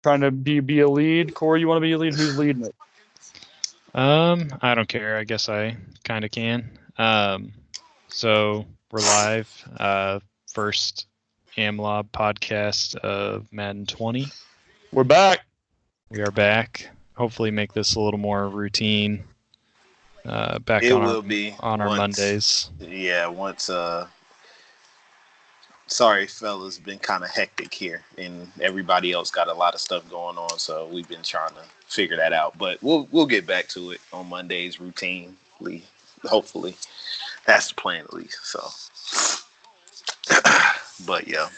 trying to be a lead? Corey, you want to be a lead? Who's leading it? I don't care. I guess I kind of can. So we're live. First AMLoB Podcast of Madden 20. We're back. We are back. Hopefully make this a little more routine. Back it on will our, be on our Mondays. Yeah, once sorry fellas, been kind of hectic here and everybody else got a lot of stuff going on, so we've been trying to figure that out. But we'll get back to it on Mondays routinely. Hopefully. That's the plan at least. So but yeah.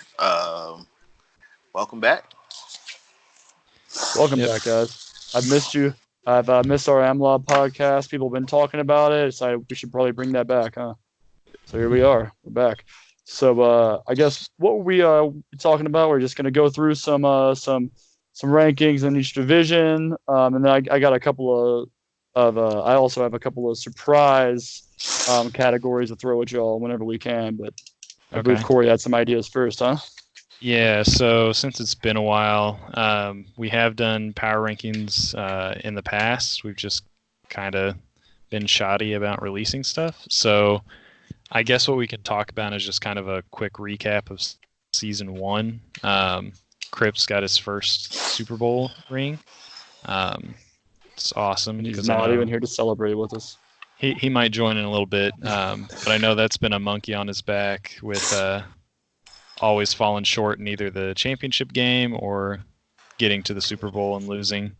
Welcome back. Welcome back, guys. I've missed you. I've missed our AMLoB podcast. People have been talking about it. So we should probably bring that back, huh? So here we are. We're back. So I guess what were we talking about? We're just going to go through some rankings in each division, and then I got a couple of I also have a couple of surprise categories to throw at y'all whenever we can. But I believe Corey had some ideas first, huh? Yeah, so since it's been a while, we have done power rankings in the past. We've just kind of been shoddy about releasing stuff. So I guess what we can talk about is just kind of a quick recap of season 1. Cripps got his first Super Bowl ring. It's awesome. And he's not even here to celebrate with us. He might join in a little bit, but I know that's been a monkey on his back with always falling short in either the championship game or getting to the Super Bowl and losing.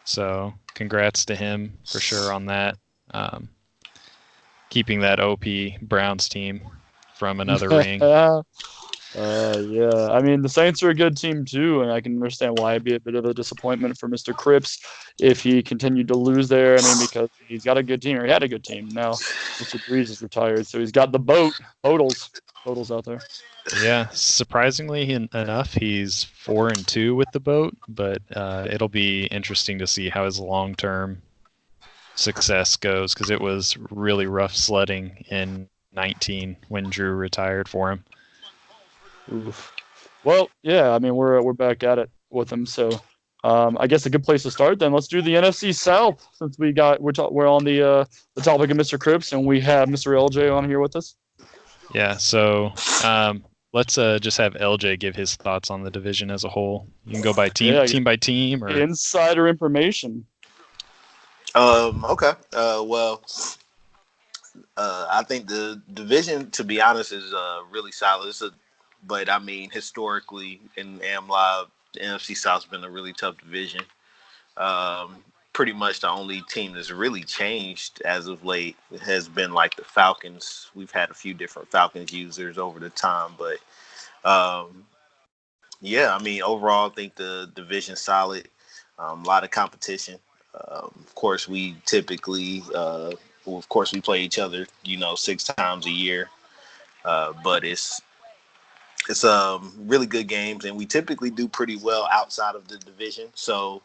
So congrats to him for sure on that. Keeping that OP Browns team from another ring. Yeah. I mean, the Saints are a good team too, and I can understand why it'd be a bit of a disappointment for Mr. Cripps if he continued to lose there. I mean, because he's got a good team, or he had a good team. Now Mr. Breeze is retired, so he's got the Bodles out there. Yeah, surprisingly enough, he's 4-2 with the boat, but it'll be interesting to see how his long-term success goes, because it was really rough sledding in 19 when Drew retired for him. Oof. Well, yeah, I mean we're back at it with him, so I guess a good place to start. Then let's do the NFC South, since we're on the topic of Mr. Cripps, and we have Mr. LJ on here with us. Yeah, so let's just have LJ give his thoughts on the division as a whole. You can go by team by team, or insider information. Okay. I think the division, to be honest, is really solid. But I mean, historically in AMLoB, the NFC South's been a really tough division. Pretty much the only team that's really changed as of late has been like the Falcons. We've had a few different Falcons users over the time, but yeah, I mean, overall, I think the division's solid. A lot of competition. Of course, we typically, we play each other, 6 times a year. But it's really good games, and we typically do pretty well outside of the division. So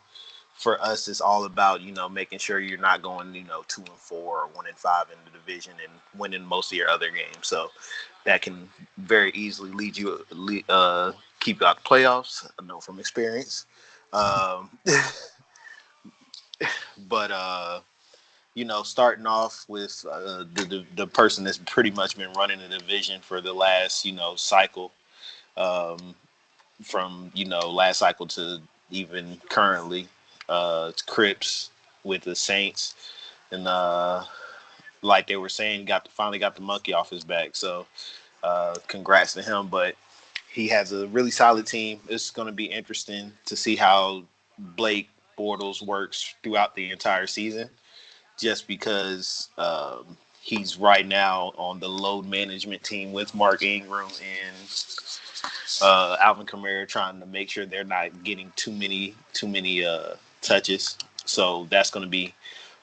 for us, it's all about, making sure you're not going, 2-4 or 1-5 in the division and winning most of your other games. So that can very easily keep you out the playoffs. I know from experience. But starting off with the person that's pretty much been running the division for the last, cycle, from, last cycle to even currently, it's Cripps with the Saints. And like they were saying, finally got the monkey off his back. So congrats to him. But he has a really solid team. It's going to be interesting to see how Blake Bortles works throughout the entire season, just because he's right now on the load management team with Mark Ingram and Alvin Kamara, trying to make sure they're not getting too many touches. So that's going to be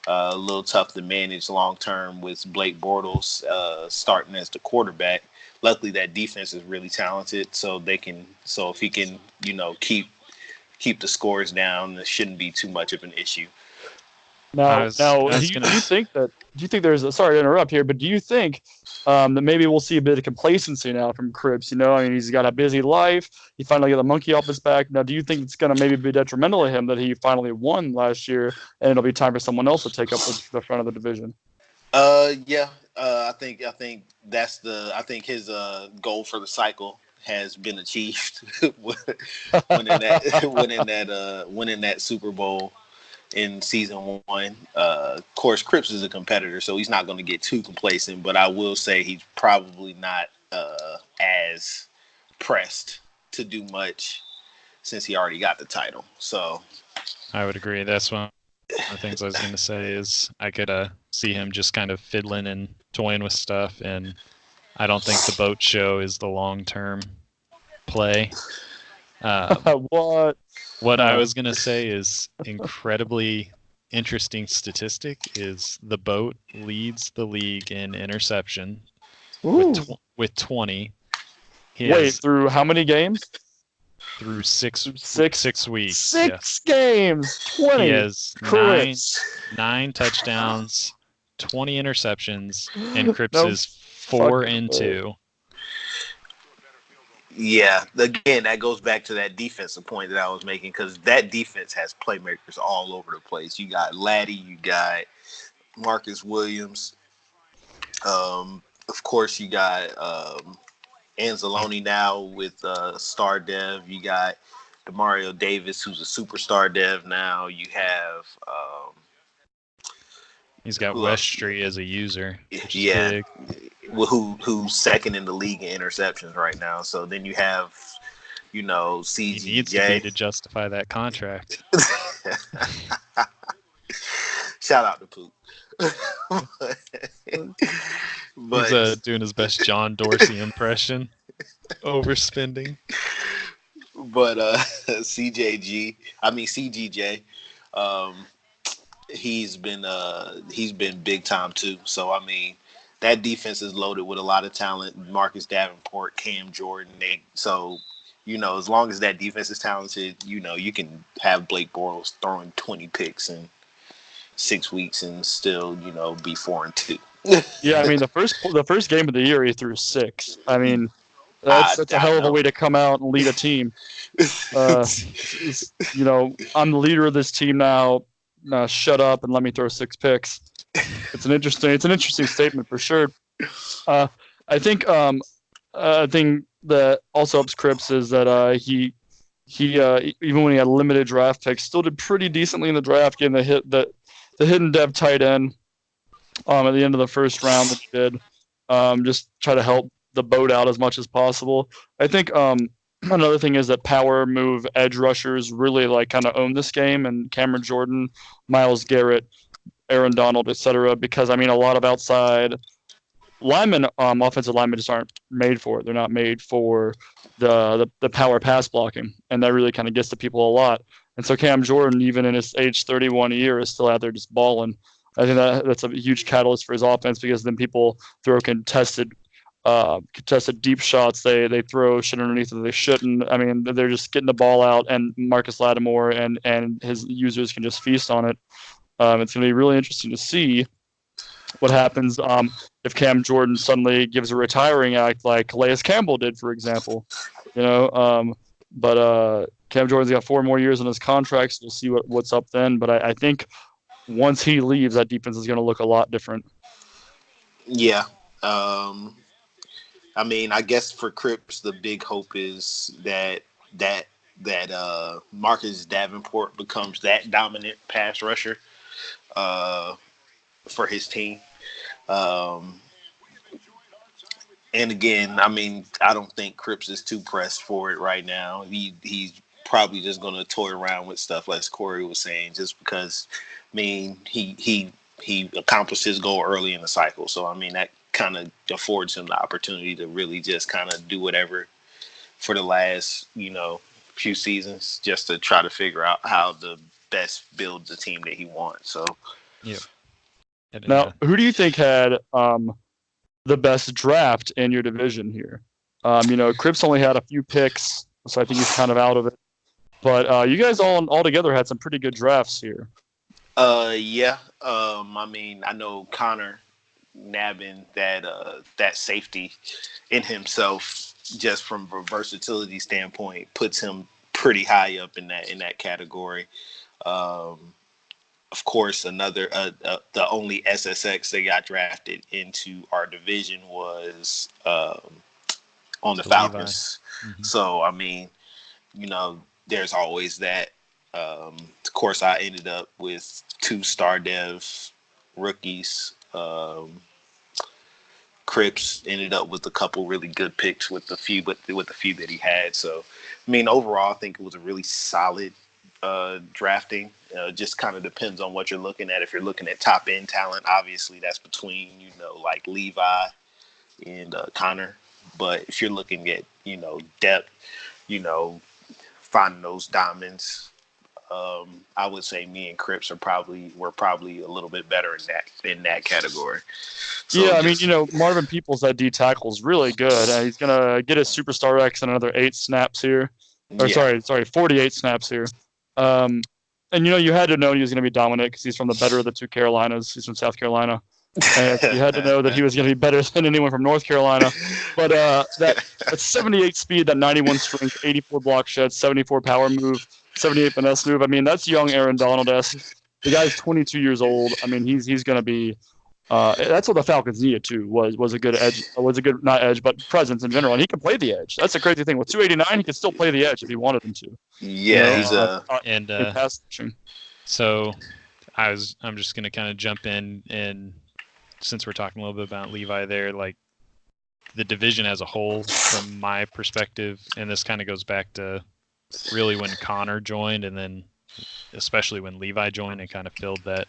a little tough to manage long term with Blake Bortles starting as the quarterback. Luckily, that defense is really talented, so if he can, keep the scores down, it shouldn't be too much of an issue. Now, do you think that you think there's sorry to interrupt here, but do you think that maybe we'll see a bit of complacency now from Cripps? You know, I mean, he's got a busy life. He finally got the monkey off his back. Now, do you think it's going to maybe be detrimental to him that he finally won last year, and it'll be time for someone else to take up the front of the division? Yeah. I think I think his goal for the cycle has been achieved winning that Super Bowl in season 1. Of course, Cripps is a competitor, so he's not going to get too complacent, but I will say he's probably not as pressed to do much since he already got the title. So I would agree. That's one of the things I was going to say is I could see him just kind of fiddling and toying with stuff, and I don't think the boat show is the long-term play. What I was going to say is incredibly interesting statistic is the boat leads the league in interception with 20. Wait, through how many games? Through six weeks. 6 games, 20. He has nine touchdowns, 20 interceptions, and Cripps is 4-2. Yeah, again, that goes back to that defensive point that I was making, because that defense has playmakers all over the place. You got Laddie, you got Marcus Williams. Of course, you got Anzalone now with star dev. You got Demario Davis, who's a superstar dev now. You have he's got Westry as a user. Yeah, who's second in the league in interceptions right now. So then you have, CGJ. He needs to be to justify that contract. Shout out to Poop. But he's doing his best John Dorsey impression. Overspending. But CGJ, he's been big time too. So I mean, that defense is loaded with a lot of talent. Marcus Davenport, Cam Jordan. As long as that defense is talented, you can have Blake Bortles throwing 20 picks in 6 weeks and still, be 4-2. Yeah, I mean the first game of the year he threw 6. I mean, that's a hell of a way to come out and lead a team. I'm the leader of this team now. Shut up and let me throw 6 picks. It's an interesting statement for sure. I think that also helps Cripps is that he even when he had limited draft picks, still did pretty decently in the draft, getting the hidden dev tight end at the end of the first round that he did. Just try to help the boat out as much as possible. I think another thing is that power move edge rushers really kind of own this game, and Cameron Jordan, Myles Garrett, Aaron Donald, etc. Because a lot of outside linemen, offensive linemen just aren't made for it. They're not made for the power pass blocking, and that really kind of gets to people a lot. And so Cam Jordan, even in his age 31 year, is still out there just balling. I think that's a huge catalyst for his offense, because then people throw contested deep shots. They throw shit underneath that they shouldn't. I mean, they're just getting the ball out, and Marcus Lattimore and his users can just feast on it. It's going to be really interesting to see what happens if Cam Jordan suddenly gives a retiring act like Calais Campbell did, for example. But Cam Jordan's got 4 more years on his contract, so we'll see what's up then. But I think once he leaves, that defense is going to look a lot different. Yeah. I guess for Cripps, the big hope is that Marcus Davenport becomes that dominant pass rusher for his team. And again, I don't think Cripps is too pressed for it right now. He's probably just going to toy around with stuff, like Corey was saying, just because, he accomplished his goal early in the cycle. So, that kind of affords him the opportunity to really just kind of do whatever for the last, few seasons, just to try to figure out how to best build the team that he wants. So, yeah. Now, who do you think had the best draft in your division here? Cripps only had a few picks, so I think he's kind of out of it. But you guys all together had some pretty good drafts here. Yeah. I mean, I know Connor nabbing that safety in himself, just from a versatility standpoint, puts him pretty high up in that category. Of course, another the only SSX that got drafted into our division was on the Falcons. Mm-hmm. So I mean, there's always that. Of course, I ended up with 2 star dev rookies. Cripps ended up with a couple really good picks with the few that he had. So, I mean, overall, I think it was a really solid drafting. Just kind of depends on what you're looking at. If you're looking at top end talent, obviously that's between like Levi and Connor. But if you're looking at depth, finding those diamonds, I would say me and Cripps were probably a little bit better in that category. So yeah, I mean, Marvin Peoples at D tackle is really good. He's gonna get his Superstar X and another 8 snaps here. Or sorry, 48 snaps here. And you had to know he was going to be dominant because he's from the better of the 2 Carolinas. He's from South Carolina. And you had to know that he was going to be better than anyone from North Carolina. But that 78 speed, that 91 strength, 84 block shed, 74 power move, 78 finesse move. I mean, that's young Aaron Donald-esque. The guy's 22 years old. I mean, he's going to be. That's what the Falcons needed too. Was a good edge. Was a good not edge, but presence in general. And he can play the edge. That's the crazy thing. With 289, he can still play the edge if he wanted him to. Yeah, he's So, I'm just gonna kind of jump in, and since we're talking a little bit about Levi there, like the division as a whole, from my perspective, and this kind of goes back to really when Connor joined, and then especially when Levi joined and kind of filled that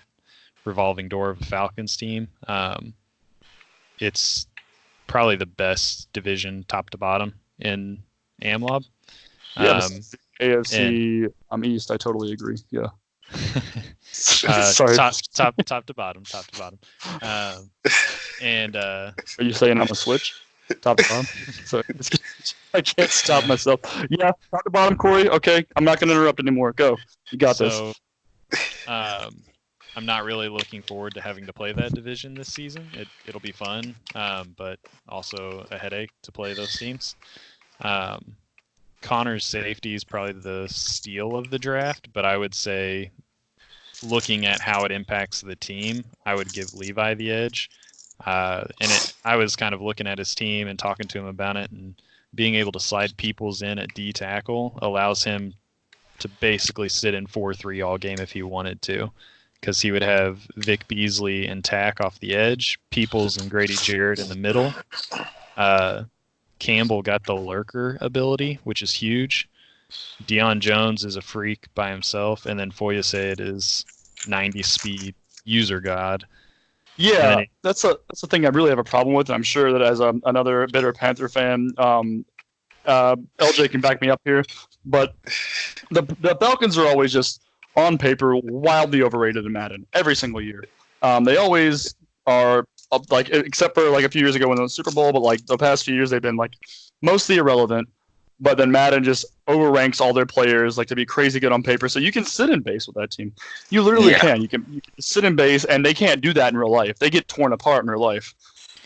revolving door of a Falcons team. It's probably the best division top to bottom in AMLoB. AFC, I'm East. I totally agree. Yeah. Sorry. Top to bottom. And are you saying I'm a switch? Top to bottom. Sorry, I can't stop myself. Yeah, top to bottom, Corey. Okay, I'm not going to interrupt anymore. Go. You got this. I'm not really looking forward to having to play that division this season. It'll be fun, but also a headache to play those teams. Connor's safety is probably the steal of the draft, but I would say, looking at how it impacts the team, I would give Levi the edge. I was kind of looking at his team and talking to him about it, and being able to slide Peoples in at D tackle allows him to basically sit in 4-3 all game if he wanted to, because he would have Vic Beasley and Tack off the edge, Peoples and Grady Jarrett in the middle. Campbell got the lurker ability, which is huge. Deion Jones is a freak by himself, and then Foyesade is 90 speed user god. Yeah, that's the thing I really have a problem with, and I'm sure that as another bitter Panther fan, LJ can back me up here, but the Falcons are always just, on paper, wildly overrated in Madden every single year. They always are, like, except for like a few years ago when they won the Super Bowl, but like the past few years they've been like mostly irrelevant. But then Madden just overranks all their players, like, to be crazy good on paper. So you can sit in base with that team. You literally can. You can sit in base, and they can't do that in real life. They get torn apart in real life.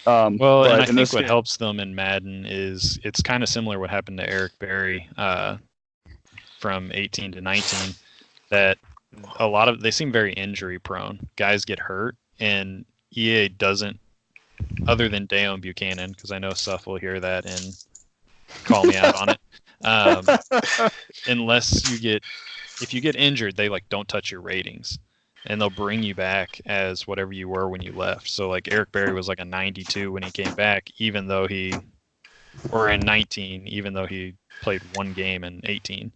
And I think what helps them in Madden is it's kind of similar what happened to Eric Berry from 18 to 19, that they seem very injury prone. Guys get hurt, and EA doesn't, other than Dayon Buchanan, because I know Suff will hear that and call me out on it. If you get injured, they like don't touch your ratings, and they'll bring you back as whatever you were when you left. So like Eric Berry was like a 92 when he came back, in 19, even though he played one game in 18.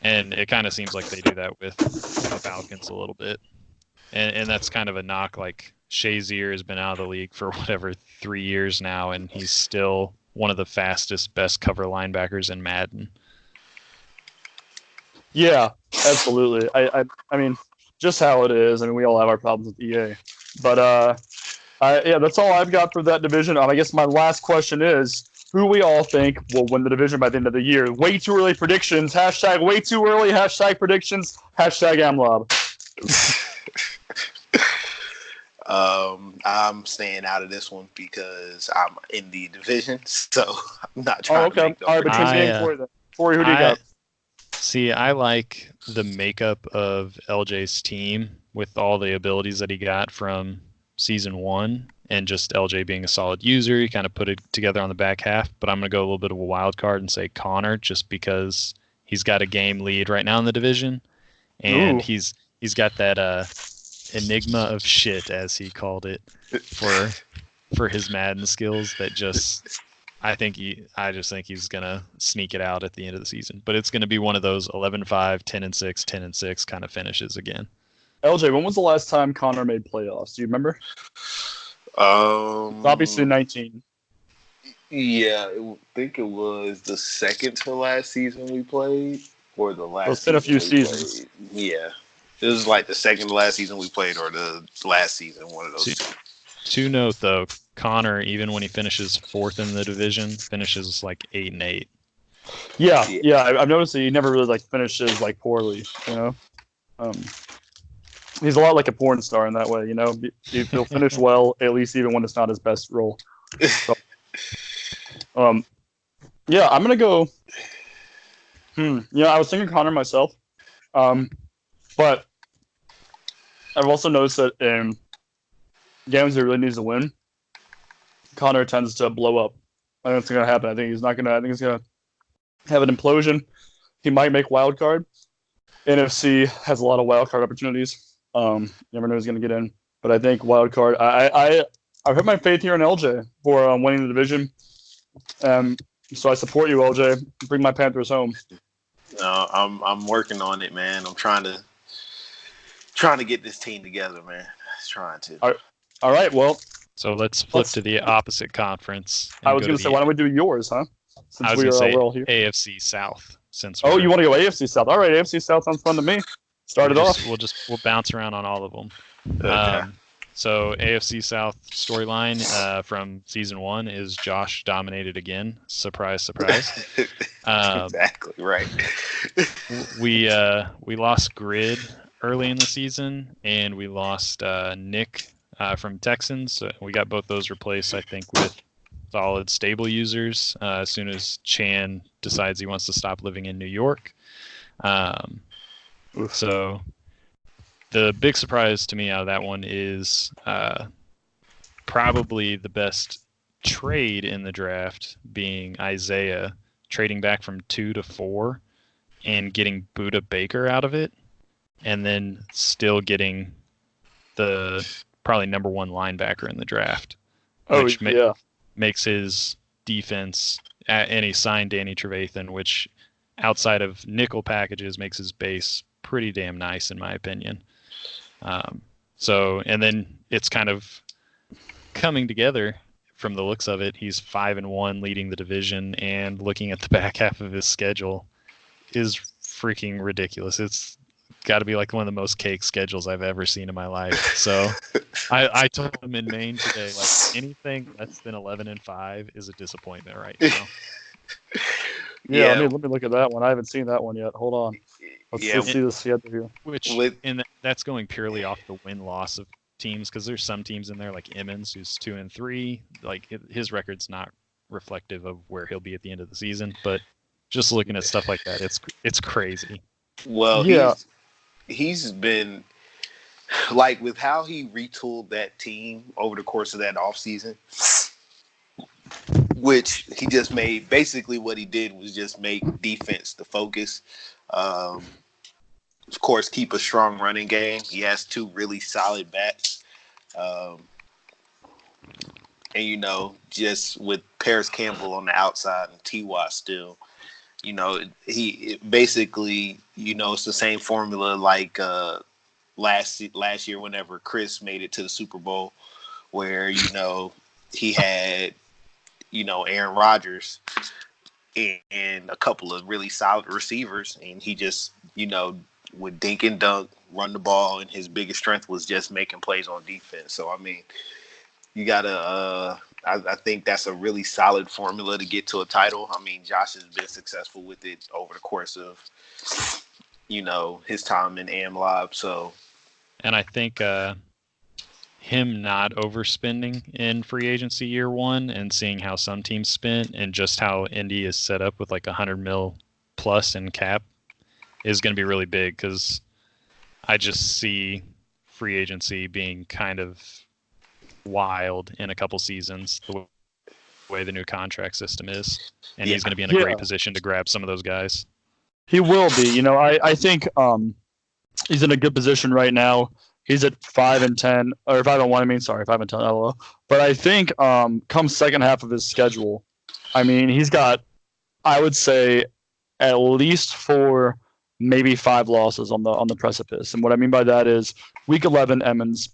And it kind of seems like they do that with the Falcons a little bit. And that's kind of a knock. Like Shazier has been out of the league for 3 years now, and he's still one of the fastest, best cover linebackers in Madden. Yeah, absolutely. I mean, just how it is. I mean, we all have our problems with EA. But that's all I've got for that division. I guess my last question is, who we all think will win the division by the end of the year? Way too early predictions. # way too early. # predictions. # AMLoB. I'm staying out of this one because I'm in the division, so I'm not trying to make no All right, between me and Corey, then. Corey, who do you got? See, I like the makeup of LJ's team with all the abilities that he got from season 1 and just LJ being a solid user. He kind of put it together on the back half, but I'm going to go a little bit of a wild card and say Connor just because he's got a game lead right now in the division, and he's got that enigma of shit, as he called it, for his Madden skills that just I just think he's gonna sneak it out at the end of the season. But it's gonna be one of those 11-5, 10-6, 10-6 kind of finishes again. LJ, when was the last time Connor made playoffs? Do you remember? Obviously 19. Yeah, I think it was the second to last season we played, or the last. It's been a few seasons. Yeah, it was like the second to last season we played, or the last season. One of those. To note though, Connor, even when he finishes 4th in the division, finishes like 8-8. Yeah. I've noticed that he never really like finishes like poorly. You know, he's a lot like a porn star in that way. You know, he'll finish well at least even when it's not his best role. So, yeah, I'm gonna go. Yeah, I was thinking Connor myself, but I've also noticed that in games he really needs to win, Connor tends to blow up. I think it's gonna happen. I think he's gonna have an implosion. He might make wild card. NFC has a lot of wild card opportunities. Never know who's gonna get in, but I think wild card. I put my faith here in LJ for winning the division. So I support you, LJ. Bring my Panthers home. I'm working on it, man. I'm trying to get this team together, man. Trying to. All right. Well, so let's flip to the opposite conference. I was going to say, why don't we do yours, huh? Since we're all here. AFC South. You want to go AFC South? All right, AFC South sounds fun to me. We'll bounce around on all of them. Okay. So AFC South storyline from season 1 is Josh dominated again. Surprise, surprise. Exactly right. We lost Grid early in the season, and we lost Nick from Texans. We got both those replaced, I think, with solid, stable users as soon as Chan decides he wants to stop living in New York. So the big surprise to me out of that one is probably the best trade in the draft being Isaiah trading back from 2 to 4 and getting Buda Baker out of it, and then still getting the probably number 1 linebacker in the draft, which makes his defense, and he signed Danny Trevathan, which outside of nickel packages makes his base pretty damn nice in my opinion. And then it's kind of coming together from the looks of it. He's 5-1 leading the division, and looking at the back half of his schedule is freaking ridiculous. It's got to be like one of the most cake schedules I've ever seen in my life. So I told him in Maine today, like anything less than 11-5 is a disappointment right now. Yeah, let me look at that one. I haven't seen that one yet. Hold on. Let's see the schedule here. That's going purely off the win-loss of teams, because there's some teams in there like Emmons who's 2-3. Like his record's not reflective of where he'll be at the end of the season, but just looking at stuff like that, it's crazy. Well, yeah, he's been like with how he retooled that team over the course of that offseason, which he just made. Basically, what he did was just make defense the focus. Of course, keep a strong running game. He has 2 really solid backs. And, just with Paris Campbell on the outside and T.Y. still, he basically, it's the same formula like last year whenever Chris made it to the Super Bowl, where, he had, Aaron Rodgers and a couple of really solid receivers, and he just, would dink and dunk, run the ball, and his biggest strength was just making plays on defense. So, I mean, you got to I think that's a really solid formula to get to a title. I mean, Josh has been successful with it over the course of, his time in AMLoB. So, And I think him not overspending in free agency year one and seeing how some teams spent and just how Indy is set up with like $100 million plus in cap is going to be really big, because I just see free agency being kind of wild in a couple seasons, the way the new contract system is. And he's going to be in a great position to grab some of those guys. He will be. You know, I think he's in a good position right now. He's at 5-10, or 5-1. I mean, sorry, 5-10. LOL. But I think come second half of his schedule, I mean, he's got, I would say, at least 4, maybe 5 losses on the precipice. And what I mean by that is week 11, Emmons.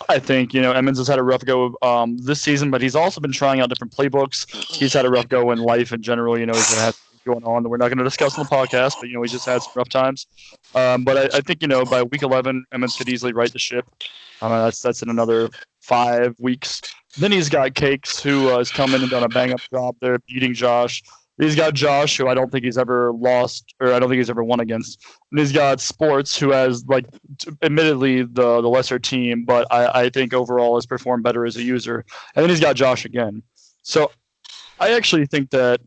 I think, you know, Emmons has had a rough go this season, but he's also been trying out different playbooks. He's had a rough go in life in general. You know, he's had going on that we're not going to discuss on the podcast, but, you know, he just had some rough times. But I think, you know, by week 11, Emmons could easily right the ship. That's in another 5 weeks. Then he's got Cakes, who has come in and done a bang-up job there, beating Josh. He's got Josh, who I don't think he's ever lost, or I don't think he's ever won against. And he's got Sports, who has, like, admittedly the lesser team, but I think overall has performed better as a user. And then he's got Josh again. So I actually think that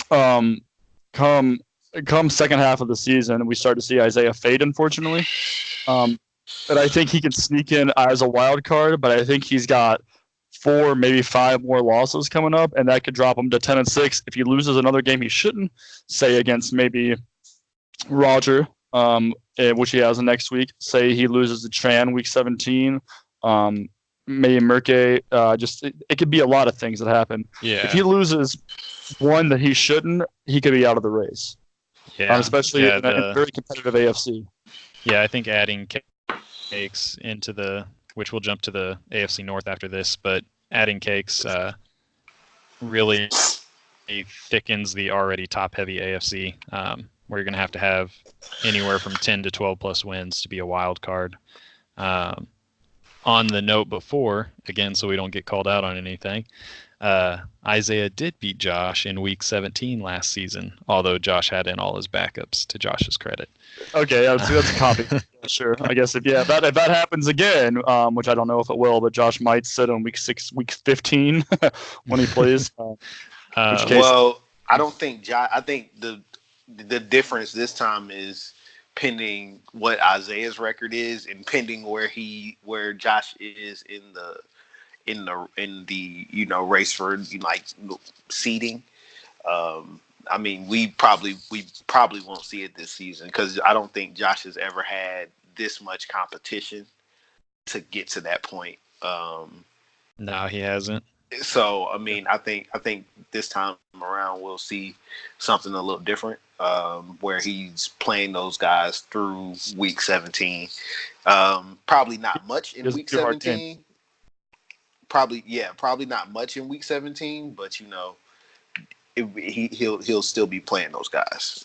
come second half of the season, we start to see Isaiah fade, unfortunately. And I think he can sneak in as a wild card, but I think he's got 4, maybe 5 more losses coming up, and that could drop him to 10-6 if he loses another game he shouldn't, say against maybe Roger, which he has next week. Say he loses to Tran week 17, maybe Merke. It could be a lot of things that happen. Yeah. If he loses one that he shouldn't, he could be out of the race. Yeah. Especially in a very competitive AFC. Yeah, I think adding Cakes into which we'll jump to the AFC North after this, but adding Cakes really thickens the already top-heavy AFC, where you're going to have anywhere from 10 to 12 plus wins to be a wild card. On the note before, again, so we don't get called out on anything, Isaiah did beat Josh in week 17 last season, although Josh had in all his backups, to Josh's credit. Okay, that's a copy. Sure. I guess if that happens again, which I don't know if it will, but Josh might sit on week 15 when he plays. Well, I don't think Josh. I think the difference this time is pending what Isaiah's record is, and pending where Josh is in the race for seeding. I mean, we probably won't see it this season, because I don't think Josh has ever had this much competition to get to that point. No, he hasn't. So, I mean, I think this time around we'll see something a little different, where he's playing those guys through week 17. Probably not much in week 17. Probably not much in week 17, but he'll still be playing those guys.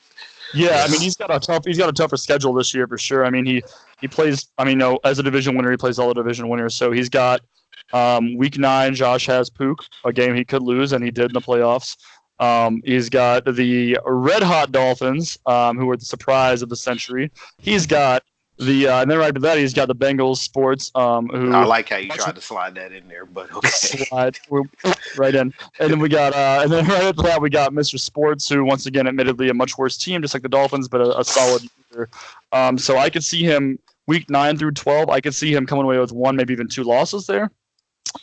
Yeah, I mean, he's got a tougher schedule this year for sure. I mean, he plays. I mean, no, as a division winner, he plays all the division winners. So he's got week 9. Josh has Pook, a game he could lose, and he did in the playoffs. He's got the Red Hot Dolphins, who were the surprise of the century. He's got and then right after that, he's got the Bengals Sports. Who I like how you tried to slide that in there, but okay. Slide right in, and then we got, and then right after that, we got Mr. Sports, who once again, admittedly, a much worse team, just like the Dolphins, but a solid user. So I could see him week 9 through 12. I could see him coming away with 1, maybe even 2 losses there.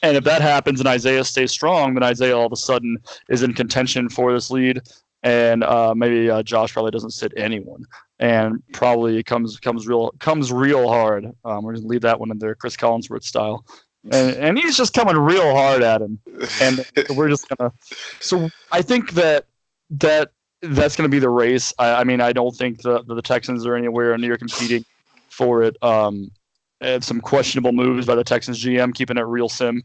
And if that happens and Isaiah stays strong, then Isaiah all of a sudden is in contention for this lead. And maybe Josh probably doesn't sit anyone, and probably comes real hard. We're gonna leave that one in there, Chris Collinsworth style, and he's just coming real hard at him, and we're just gonna. So I think that's gonna be the race. I mean, I don't think the Texans are anywhere near competing for it. And some questionable moves by the Texans GM, keeping it real sim.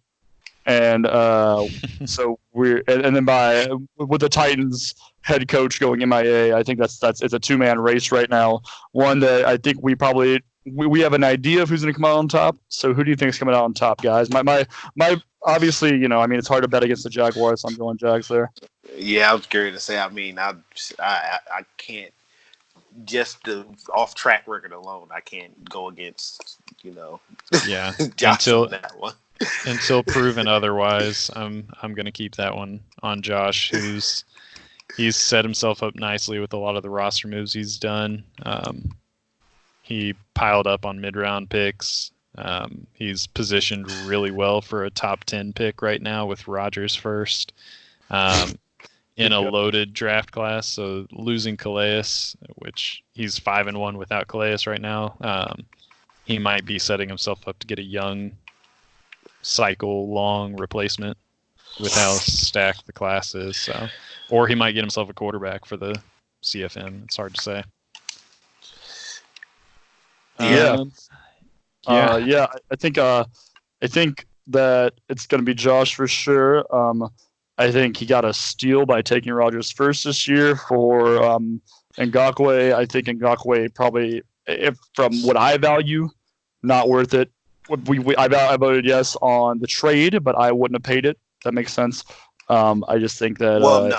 And so and then with the Titans head coach going MIA, I think it's a 2-man race right now. One that I think we have an idea of who's going to come out on top. So who do you think is coming out on top, guys? My obviously, I mean, it's hard to bet against the Jaguars. So I'm going Jags there. Yeah, I was curious to say. I mean, I can't, just the off track record alone, I can't go against Yeah. Josh on that one. Until proven otherwise, I'm gonna keep that one on Josh, he's set himself up nicely with a lot of the roster moves he's done. He piled up on mid-round picks. He's positioned really well for a top 10 pick right now with Rodgers first in a loaded draft class. So losing Calais, which he's 5-1 without Calais right now, he might be setting himself up to get a young, cycle-long replacement with how stacked the class is. So, or he might get himself a quarterback for the CFM. It's hard to say. Yeah. I think that it's going to be Josh for sure. I think he got a steal by taking Rodgers first this year for Ngakoue. I think Ngakoue probably, if from what I value, not worth it. I voted yes on the trade, but I wouldn't have paid it. That makes sense. I just think that. Well, no,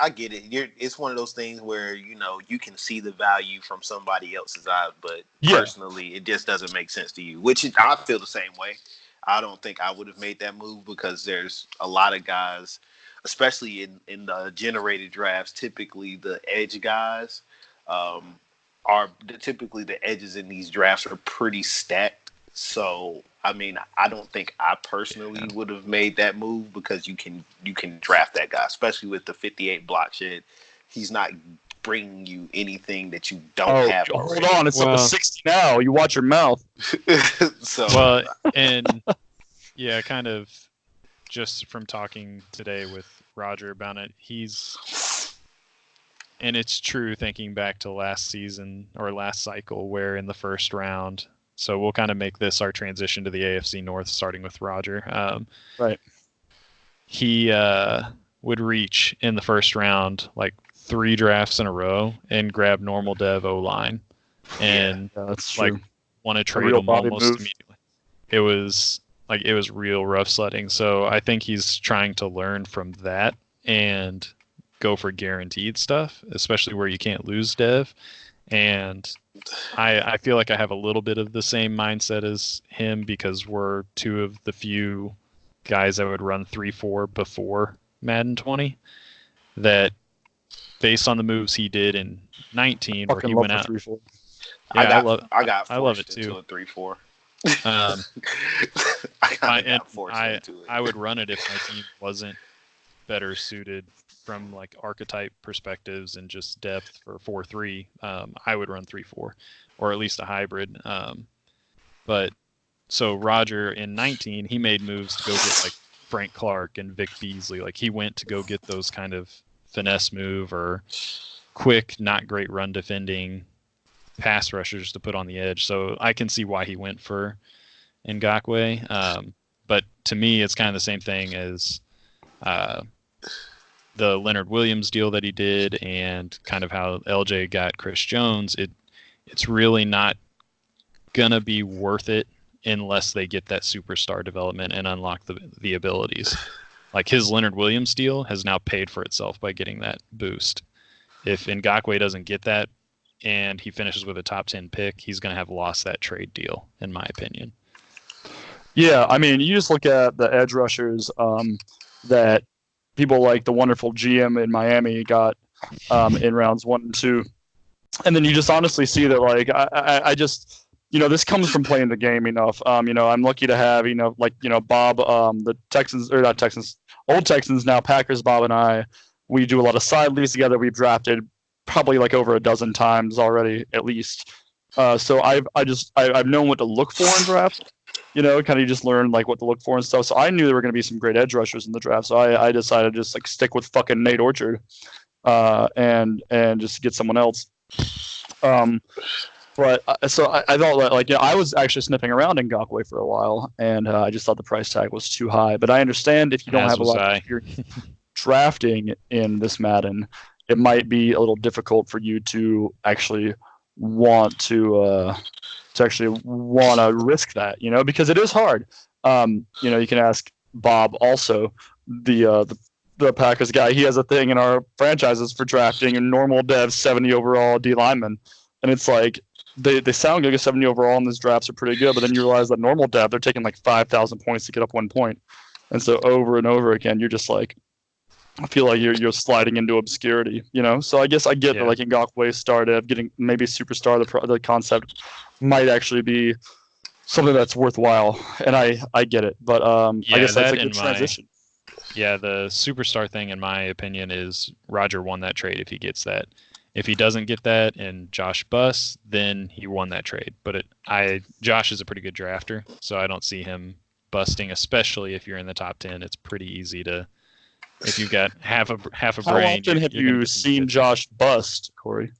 I get it. It's one of those things where you can see the value from somebody else's eyes, but personally, it just doesn't make sense to you. Which I feel the same way. I don't think I would have made that move because there's a lot of guys, especially in the generated drafts. Typically, the edge guys are typically the edges in these drafts are pretty stacked. So, I don't think I personally would have made that move because you can draft that guy, especially with the 58 block shed. He's not bringing you anything that you don't have already. Hold on, it's up to 60 now. You watch your mouth. Kind of just from talking today with Roger about it, and it's true thinking back to last season or last cycle where in the first round. So we'll kind of make this our transition to the AFC North, starting with Roger. Right. He would reach in the first round like 3 drafts in a row and grab normal dev O-line. And that's like true. Want to trade him almost immediately. It was real rough sledding. So I think he's trying to learn from that and go for guaranteed stuff, especially where you can't lose dev. And I feel like I have a little bit of the same mindset as him because we're 2 of the few guys that would run 3-4 before Madden 20. That based on the moves he did in 19, where he went out. 3-4. Yeah, I love it too. Into a 3-4. I would run it if my team wasn't better suited from like archetype perspectives and just depth for 4-3. I would run 3-4 or at least a hybrid. But so Roger in 19, he made moves to go get like Frank Clark and Vic Beasley. Like he went to go get those kind of finesse move or quick, not great run defending pass rushers to put on the edge. So I can see why he went for Ngakoue. But to me, it's kind of the same thing as the Leonard Williams deal that he did and kind of how LJ got Chris Jones. It's really not going to be worth it unless they get that superstar development and unlock the abilities. Like his Leonard Williams deal has now paid for itself by getting that boost. If Ngakoue doesn't get that and he finishes with a top 10 pick, he's going to have lost that trade deal, in my opinion. Yeah, you just look at the edge rushers that people like the wonderful GM in Miami got in rounds 1 and 2. And then you just honestly see that, like, I just, this comes from playing the game enough. I'm lucky to have, Bob, the Texans, or not Texans, old Texans, now Packers, Bob and I, we do a lot of side leagues together. We've drafted probably like over a dozen times already, at least. So I've known what to look for in drafts. Kind of just learn like what to look for and stuff. So I knew there were going to be some great edge rushers in the draft. So I decided to just like stick with fucking Nate Orchard, and just get someone else. But so I thought that, like, I was actually sniffing around Ngakoue for a while, and I just thought the price tag was too high. But I understand if you don't have a lot of experience drafting in this Madden, it might be a little difficult for you to actually want to risk that, because it is hard. You can ask Bob also, the Packers guy. He has a thing in our franchises for drafting a normal dev 70 overall D lineman, and it's like they sound like a 70 overall, and these drafts are pretty good. But then you realize that normal depth, they're taking like 5,000 points to get up 1 point, and so over and over again, you're just like, I feel like you're sliding into obscurity, you know. So I guess I get that like Ngakoue started getting maybe superstar. The concept might actually be something that's worthwhile, and I get it. But I guess that's a good transition. The superstar thing, in my opinion, is Roger won that trade if he gets that. If he doesn't get that and Josh busts, then he won that trade. But Josh is a pretty good drafter, so I don't see him busting, especially if you're in the top 10. It's pretty easy to, if you've got half a brain. How often have you seen Josh bust, Corey?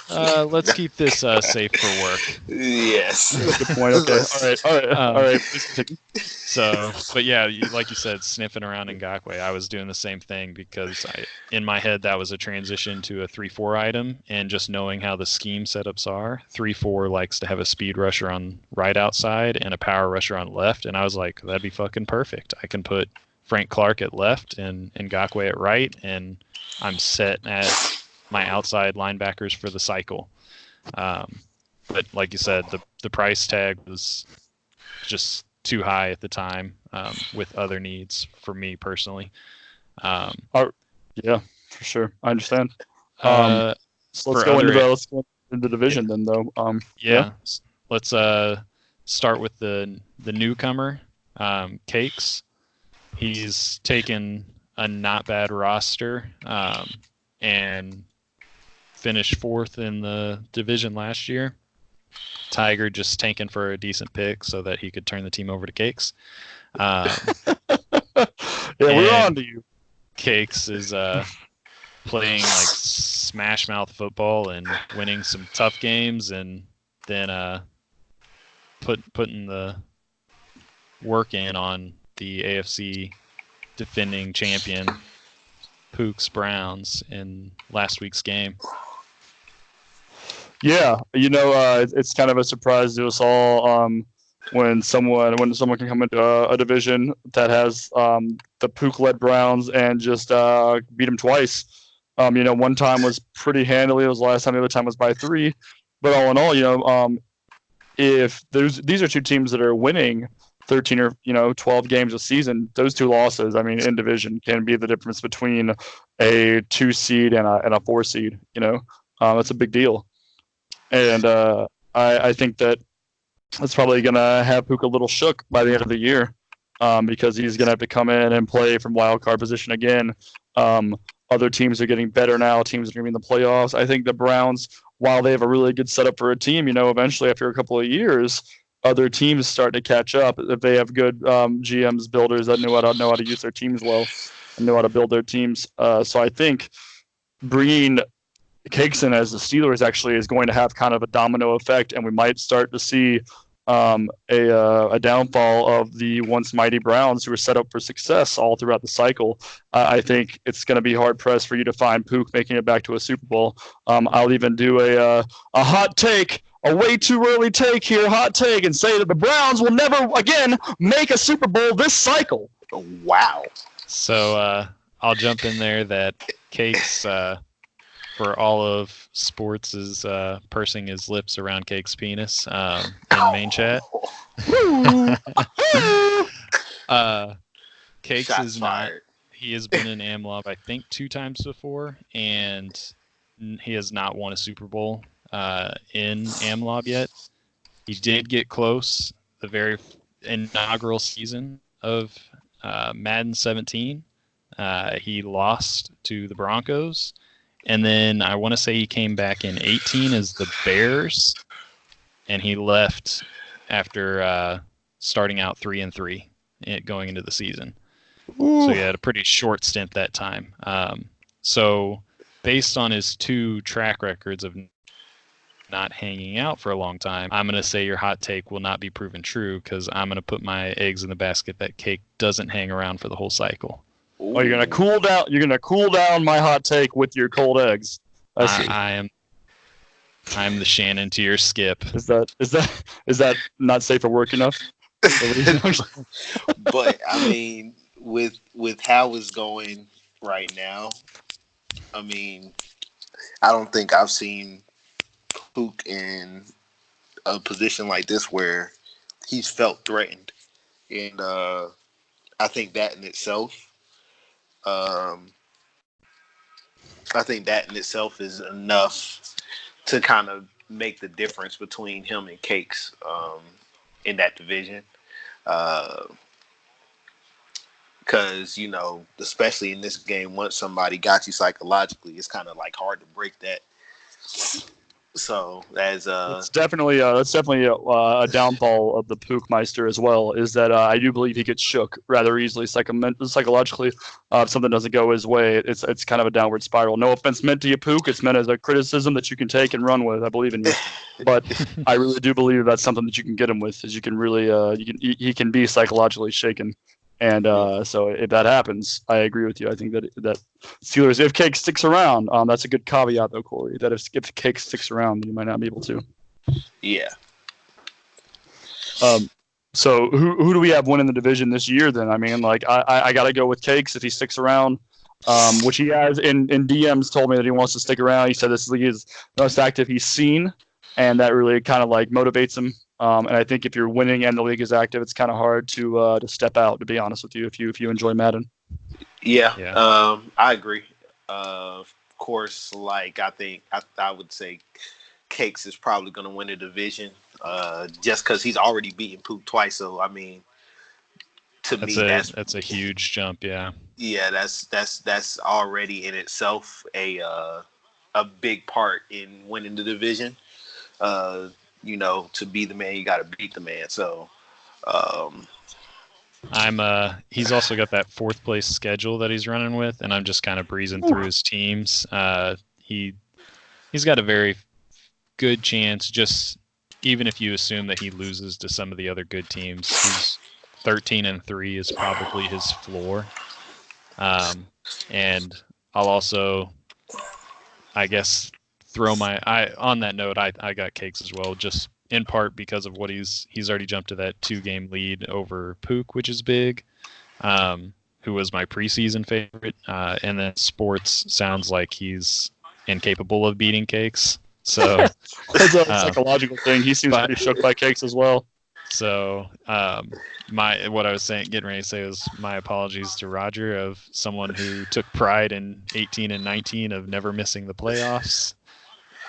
Let's keep this safe for work. Yes. Good point. Okay. All right. Please continue. So, but yeah, like you said, sniffing around in Ngakoue, I was doing the same thing because in my head that was a transition to a 3-4 item, and just knowing how the scheme setups are, 3-4 likes to have a speed rusher on right outside and a power rusher on left, and I was like, that'd be fucking perfect. I can put Frank Clark at left and Ngakoue at right, and I'm set at my outside linebackers for the cycle. But like you said, the price tag was just too high at the time with other needs for me personally. Yeah, for sure. I understand. So let's go into the division then, though. Let's start with the newcomer, Cakes. He's taken a not bad roster and finished 4th in the division last year. Tiger just tanking for a decent pick so that he could turn the team over to Cakes. We're on to you. Cakes is playing like smash mouth football and winning some tough games, and then putting the work in on the AFC defending champion Pooks Browns in last week's game. Yeah, it's kind of a surprise to us all when someone can come into a division that has the Pook-led Browns and just beat them twice. One time was pretty handily. It was the last time. The other time was by 3. But all in all, if these are two teams that are winning 13 or 12 games a season, those 2 losses, in division, can be the difference between a 2 seed and a 4 seed. That's a big deal. And I think that it's probably going to have Pook a little shook by the end of the year because he's going to have to come in and play from wild card position again. Other teams are getting better now. Teams are going to be in the playoffs. I think the Browns, while they have a really good setup for a team, eventually after a couple of years, other teams start to catch up if they have good GMs, builders that know how to use their teams well and know how to build their teams. So I think bringing Cakes in as the Steelers actually is going to have kind of a domino effect, and we might start to see a downfall of the once mighty Browns who were set up for success all throughout the cycle. I think it's going to be hard pressed for you to find Pook making it back to a Super Bowl. I'll even do a hot take, a way too early take here, hot take, and say that the Browns will never again make a Super Bowl this cycle. Wow. So I'll jump in there that Cakes, for all of sports, is pursing his lips around Cake's penis in main chat. Cakes Shots is not. fired. He has been in AMLoB, I think, 2 times before, and he has not won a Super Bowl in AMLoB yet. He did get close the very inaugural season of Madden 17. He lost to the Broncos. And then I want to say he came back in 18 as the Bears, and he left after starting out 3-3 going into the season. Ooh. So he had a pretty short stint that time. So based on his 2 track records of not hanging out for a long time, I'm going to say your hot take will not be proven true because I'm going to put my eggs in the basket that Cake doesn't hang around for the whole cycle. Oh, you're gonna cool down. You're gonna cool down my hot take with your cold eggs. I'm the Shannon to your Skip. Is that not safe for work enough? But with how it's going right now, I don't think I've seen Pook in a position like this where he's felt threatened, and I think that in itself, is enough to kind of make the difference between him and Cakes in that division. Because, especially in this game, once somebody got you psychologically, it's kind of like hard to break that. So that's definitely a downfall of the Pookmeister as well. Is that I do believe he gets shook rather easily psychologically. If something doesn't go his way, it's kind of a downward spiral. No offense meant to you, Pook. It's meant as a criticism that you can take and run with. I believe in you, but I really do believe that's something that you can get him with. Is you can really he can be psychologically shaken. And so if that happens, I agree with you. I think that Steelers, if Cake sticks around, that's a good caveat though, Corey. That if Cake sticks around, you might not be able to. Yeah. So who do we have winning the division this year? Then I got to go with Cakes if he sticks around, which he has in DMs told me that he wants to stick around. He said this league is the most active he's seen, and that really kind of motivates him. And I think if you're winning and the league is active, it's kind of hard to step out. To be honest with you, if you enjoy Madden. Yeah. I agree. Of course, I think I would say Cakes is probably going to win the division, just because he's already beaten Pook twice. So that's a huge jump. Yeah. Yeah, that's already in itself a big part in winning the division. To be the man, you got to beat the man. So, he's also got that fourth place schedule that he's running with, and I'm just kind of breezing through his teams. He's got a very good chance, just even if you assume that he loses to some of the other good teams. He's 13-3 is probably his floor. And I'll also, I guess, on that note, I got Cakes as well, just in part because of what he's already jumped to that 2-game lead over Pook, which is big, who was my preseason favorite. And then Sports sounds like he's incapable of beating Cakes. So that's a psychological thing. He seems pretty shook by Cakes as well. So what I was getting ready to say was my apologies to Roger, of someone who took pride in 18 and 19 of never missing the playoffs.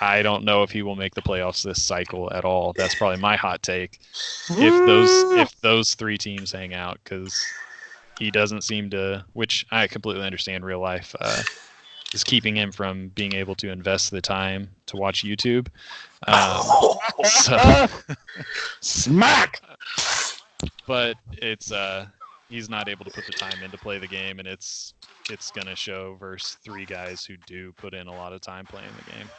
I don't know if he will make the playoffs this cycle at all. That's probably my hot take. If those three teams hang out, because he doesn't seem to, which I completely understand, real life is keeping him from being able to invest the time to watch YouTube. Smack. But it's he's not able to put the time in to play the game, and it's gonna show versus three guys who do put in a lot of time playing the game.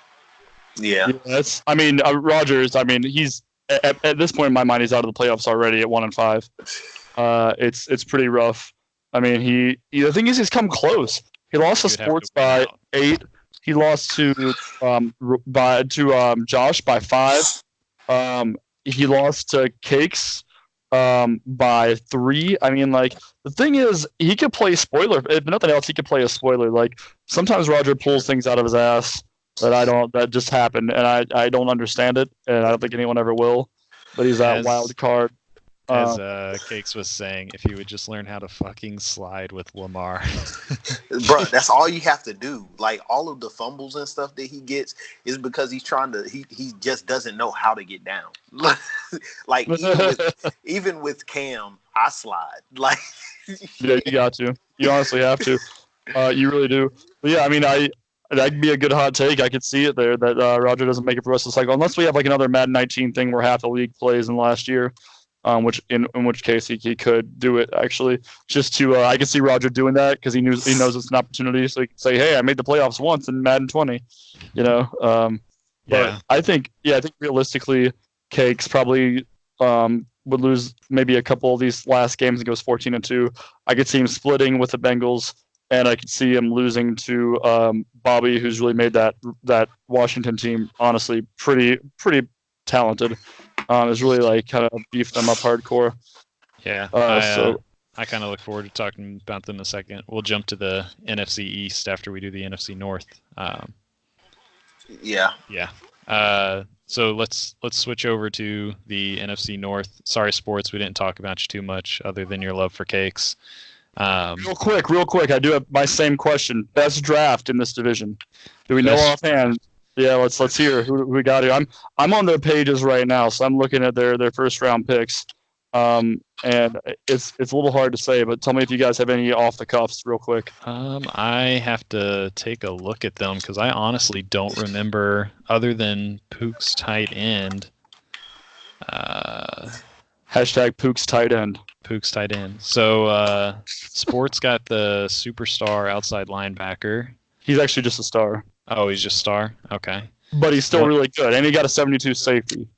Yeah. Yes. Rodgers. He's at this point in my mind, he's out of the playoffs already at 1-5. It's pretty rough. The thing is, he's come close. He lost to Sports by 8. He lost to Josh by 5. He lost to Cakes by 3. The thing is, he could play spoiler. If nothing else, he could play a spoiler. Sometimes Roger pulls things out of his ass that just happened, and I don't understand it, and I don't think anyone ever will. But he's that wild card. As Cakes was saying, if he would just learn how to fucking slide with Lamar. Bro, that's all you have to do. All of the fumbles and stuff that he gets is because he's trying to, he just doesn't know how to get down. Even with Cam, I slide. Yeah, you got to. You honestly have to. You really do. But yeah, that'd be a good hot take. I could see it there that Roger doesn't make it for the rest of the cycle, unless we have another Madden 19 thing where half the league plays in the last year. In which case he could do it actually. Just to I can see Roger doing that because he knows it's an opportunity, so he can say, "Hey, I made the playoffs once in Madden 20," But I think realistically, Cakes probably would lose maybe a couple of these last games and goes 14-2. I could see him splitting with the Bengals, and I could see him losing to Bobby, who's really made that Washington team honestly pretty talented. It's really kind of beefed them up hardcore. Yeah. I kind of look forward to talking about them in a second. We'll jump to the NFC East after we do the NFC North. Yeah. Yeah. So let's switch over to the NFC North. Sorry, sports, we didn't talk about you too much, other than your love for cakes. Real quick, I do have my same question. Best draft in this division. Do we know offhand? Yeah, let's hear who we got here. I'm on their pages right now, so I'm looking at their first round picks. And it's a little hard to say, but tell me if you guys have any off the cuffs real quick. I have to take a look at them because I honestly don't remember, other than Pook's tight end. Hashtag Pook's tight end. Pook's tight end. So Sports got the superstar outside linebacker. He's actually just a star. Oh, he's just star? Okay. But he's still really good, and he got a 72 safety.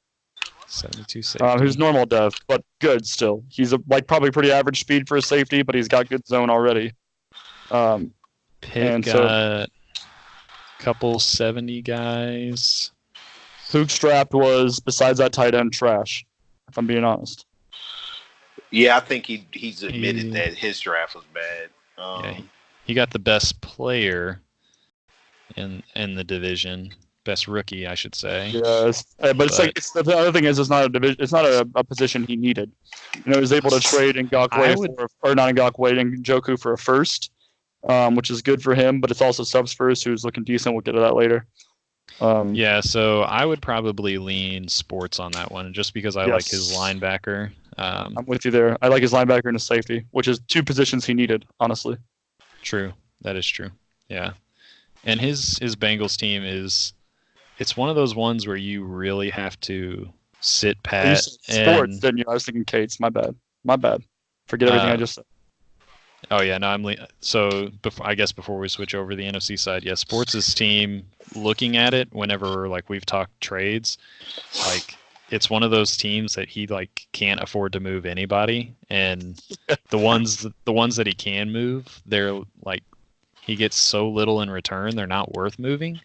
72 safety. Who's normal dev, but good still. He's probably pretty average speed for a safety, but he's got good zone already. Pitt got a couple 70 guys. Pook's draft was, besides that tight end, trash, if I'm being honest. Yeah, I think he's admitted that his draft was bad. He got the best player in the division. Best rookie, I should say. Yes, but the other thing is, it's not a division. It's not a position he needed. He was able to trade Njoku for a first, which is good for him. But it's also subs first, who's looking decent. We'll get to that later. So I would probably lean sports on that one, just because I like his linebacker. I'm with you there. I like his linebacker and his safety, which is two positions he needed, honestly. True, that is true. Yeah, and his Bengals team is. It's one of those ones where you really have to sit pat. Sports, didn't you? I was thinking Kate's. My bad. Forget everything I just said. Oh yeah, no, so I guess before we switch over to the NFC side, yeah, Sports' team. Looking at it, whenever we've talked trades, it's one of those teams that he can't afford to move anybody, and the ones that he can move, they're he gets so little in return, they're not worth moving.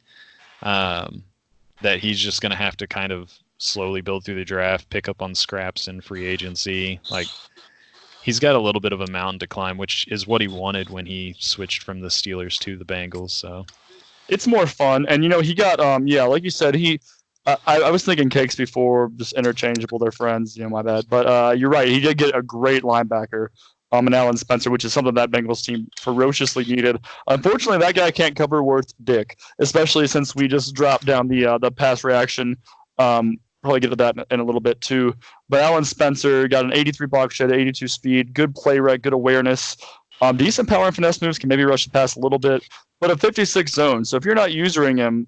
That he's just going to have to kind of slowly build through the draft, pick up on scraps in free agency. He's got a little bit of a mountain to climb, which is what he wanted when he switched from the Steelers to the Bengals. So it's more fun. And, he got, like you said, I was thinking cakes before, just interchangeable. They're friends, my bad. But you're right. He did get a great linebacker. And Alan Spencer, which is something that Bengals team ferociously needed. Unfortunately, that guy can't cover worth dick, especially since we just dropped down the pass reaction. Probably get to that in a little bit too. But Alan Spencer got an 83 box shed, 82 speed, good play rec, good awareness, decent power and finesse moves, can maybe rush the pass a little bit, but a 56 zone. So if you're not using him,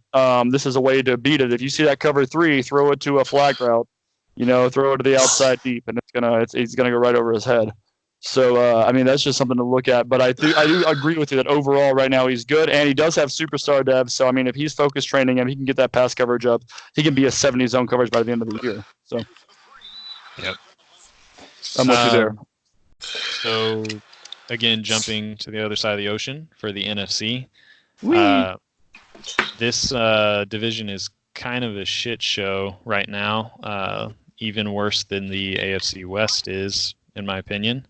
this is a way to beat it. If you see that cover 3, throw it to a flag route, throw it to the outside deep, and he's gonna go right over his head. So, that's just something to look at. But I do agree with you that overall right now he's good, and he does have superstar dev. So, if he's focused training him, he can get that pass coverage up. He can be a 70 zone coverage by the end of the year. So, yep. I'm with you there. So, again, jumping to the other side of the ocean for the NFC. This division is kind of a shit show right now, even worse than the AFC West is, in my opinion.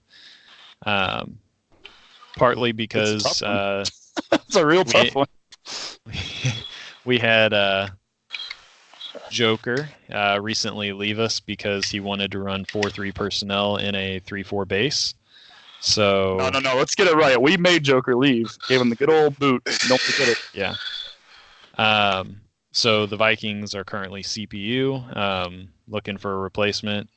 Partly because it's a real tough one. We had Joker recently leave us because he wanted to run 4-3 personnel in a 3-4 base. So no, let's get it right. We made Joker leave, gave him the good old boot. Don't forget it. Yeah. So the Vikings are currently CPU, looking for a replacement.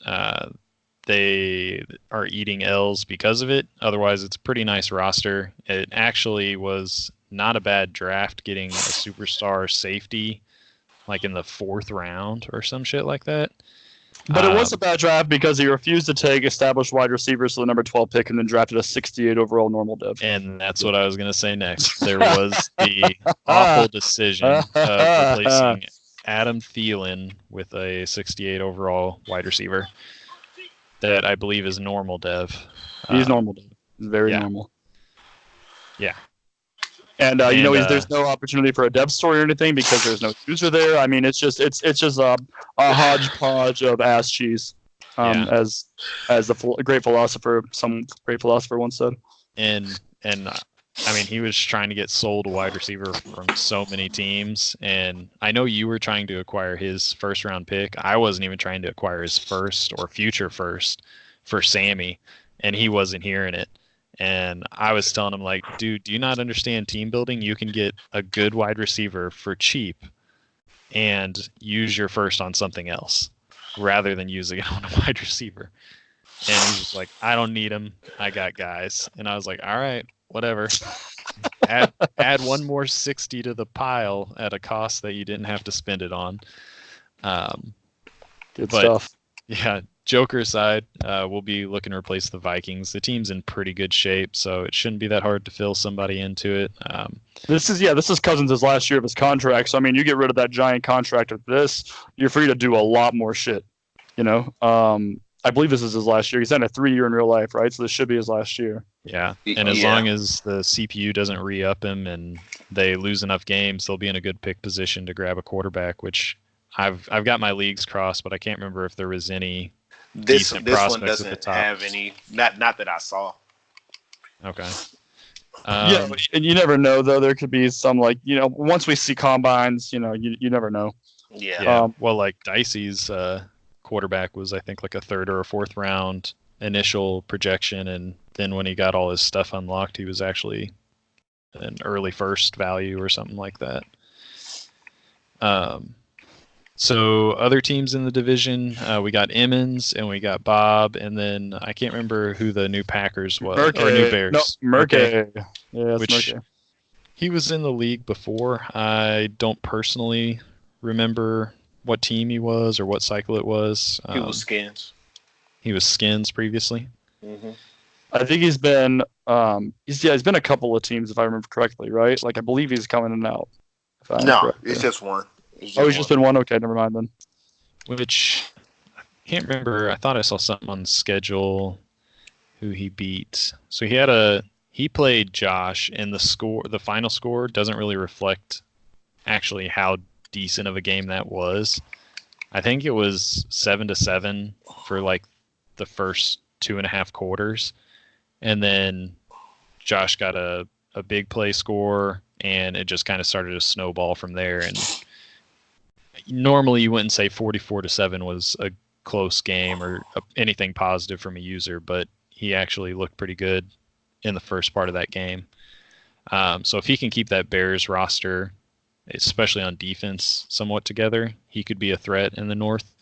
They are eating L's because of it. Otherwise, it's a pretty nice roster. It actually was not a bad draft, getting a superstar safety in the 4th round or some shit like that. But it was a bad draft because he refused to take established wide receivers to the number 12 pick and then drafted a 68 overall normal dev. And that's what I was going to say next. There was the awful decision of replacing Adam Thielen with a 68 overall wide receiver. That I believe is normal dev. He's normal dev. He's very normal. Yeah. And there's no opportunity for a dev story or anything because there's no user there. It's just a hodgepodge of ass cheese, as some great philosopher once said. And I mean, he was trying to get sold a wide receiver from so many teams, and I know you were trying to acquire his first-round pick. I wasn't even trying to acquire his first or future first for Sammy, and he wasn't hearing it. And I was telling him, like, dude, do you not understand team building? You can get a good wide receiver for cheap and use your first on something else rather than using it on a wide receiver. And he was like, I don't need him. I got guys. And I was like, all right, whatever. Add one more 60 to the pile at a cost that you didn't have to spend it on. Good stuff. Yeah, Joker aside, we'll be looking to replace the Vikings. The team's in pretty good shape, so it shouldn't be that hard to fill somebody into it. This is Cousins' last year of his contract. So I mean, you get rid of that giant contract with this, you're free to do a lot more shit. You know, I believe this is his last year. He's had a 3-year in real life, right? So this should be his last year. Yeah, and as long as the CPU doesn't re-up him and they lose enough games, they'll be in a good pick position to grab a quarterback. Which I've got my leagues crossed, but I can't remember if there was any. This decent one prospects doesn't at the top. have any. Not that I saw. Okay. Yeah, and you never know though. There could be some once we see combines, you never know. Yeah. Well, like Dicey's quarterback was, I think, like a 3rd or a 4th round initial projection, and then when he got all his stuff unlocked, he was actually an early first value or something like that. So other teams in the division, we got Emmons and we got Bob, and then I can't remember who the new Packers was or new Bears. No, Murkay. Okay. Yeah, Which Murkay. He was in the league before. I don't personally remember what team he was or what cycle it was. He was Skins. He was Skins previously. Mm-hmm. I think he's been he's been a couple of teams if I remember correctly, right? Like I believe he's coming in and out. No, it's just one. He's just been one. Okay, never mind then. Which I can't remember. I thought I saw something on the schedule who he beat. So he played Josh, and the final score doesn't really reflect actually how decent of a game that was. I think it was 7-7 for like the first 2.5 quarters, and then Josh got a big play score, and it just kind of started to snowball from there. And normally you wouldn't say 44-7 was a close game or anything positive from a user, but he actually looked pretty good in the first part of that game. So if he can keep that Bears roster, especially on defense, somewhat together, he could be a threat in the North.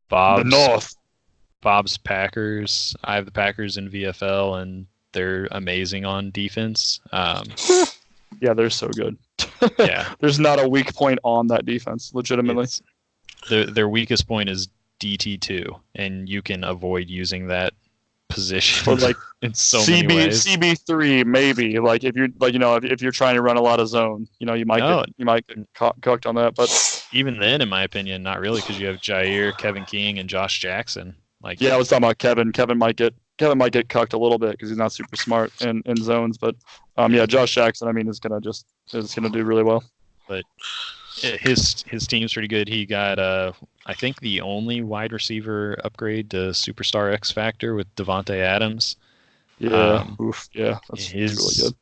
Bob's Packers. I have the Packers in VFL, and they're amazing on defense. Yeah, they're so good. Yeah. There's not a weak point on that defense, legitimately. Their weakest point is DT2, and you can avoid using that position Or like in so many ways. CB3 maybe, like if you're if you're trying to run a lot of zone, you might get cooked on that. But even then, in my opinion, not really, because you have Jair, Kevin King, and Josh Jackson. Like, yeah, I was talking about Kevin. Kevin might get cucked a little bit because he's not super smart in zones. But yeah, Josh Jackson, I mean, is gonna do really well. But his team's pretty good. He got I think the only wide receiver upgrade to Superstar X Factor with Devontae Adams. Yeah, that's really good.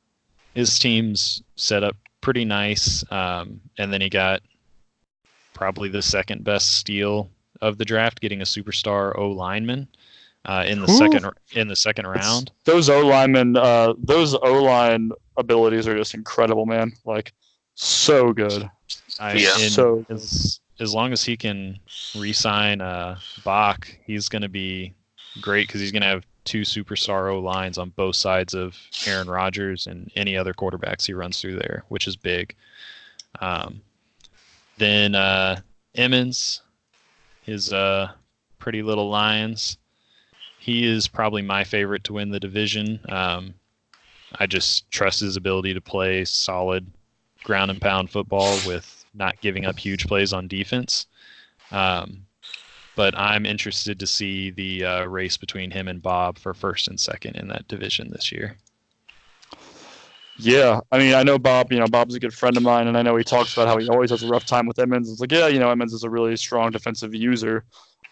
His team's set up pretty nice, and then he got probably the second best steal of the draft, getting a superstar O lineman in the second round. Those O linemen, those O line abilities are just incredible, man. Like so good. As long as he can re-sign Bach, he's going to be great because he's going to have 2 superstar O-lines on both sides of Aaron Rodgers and any other quarterbacks he runs through there, which is big. Then Emmons, his Pretty Little Lions, he is probably my favorite to win the division. I just trust his ability to play solid ground and pound football with not giving up huge plays on defense. But I'm interested to see the race between him and Bob for first and second in that division this year. Yeah, I mean, I know Bob. Bob's a good friend of mine, and I know he talks about how he always has a rough time with Emmons. It's like, yeah, Emmons is a really strong defensive user.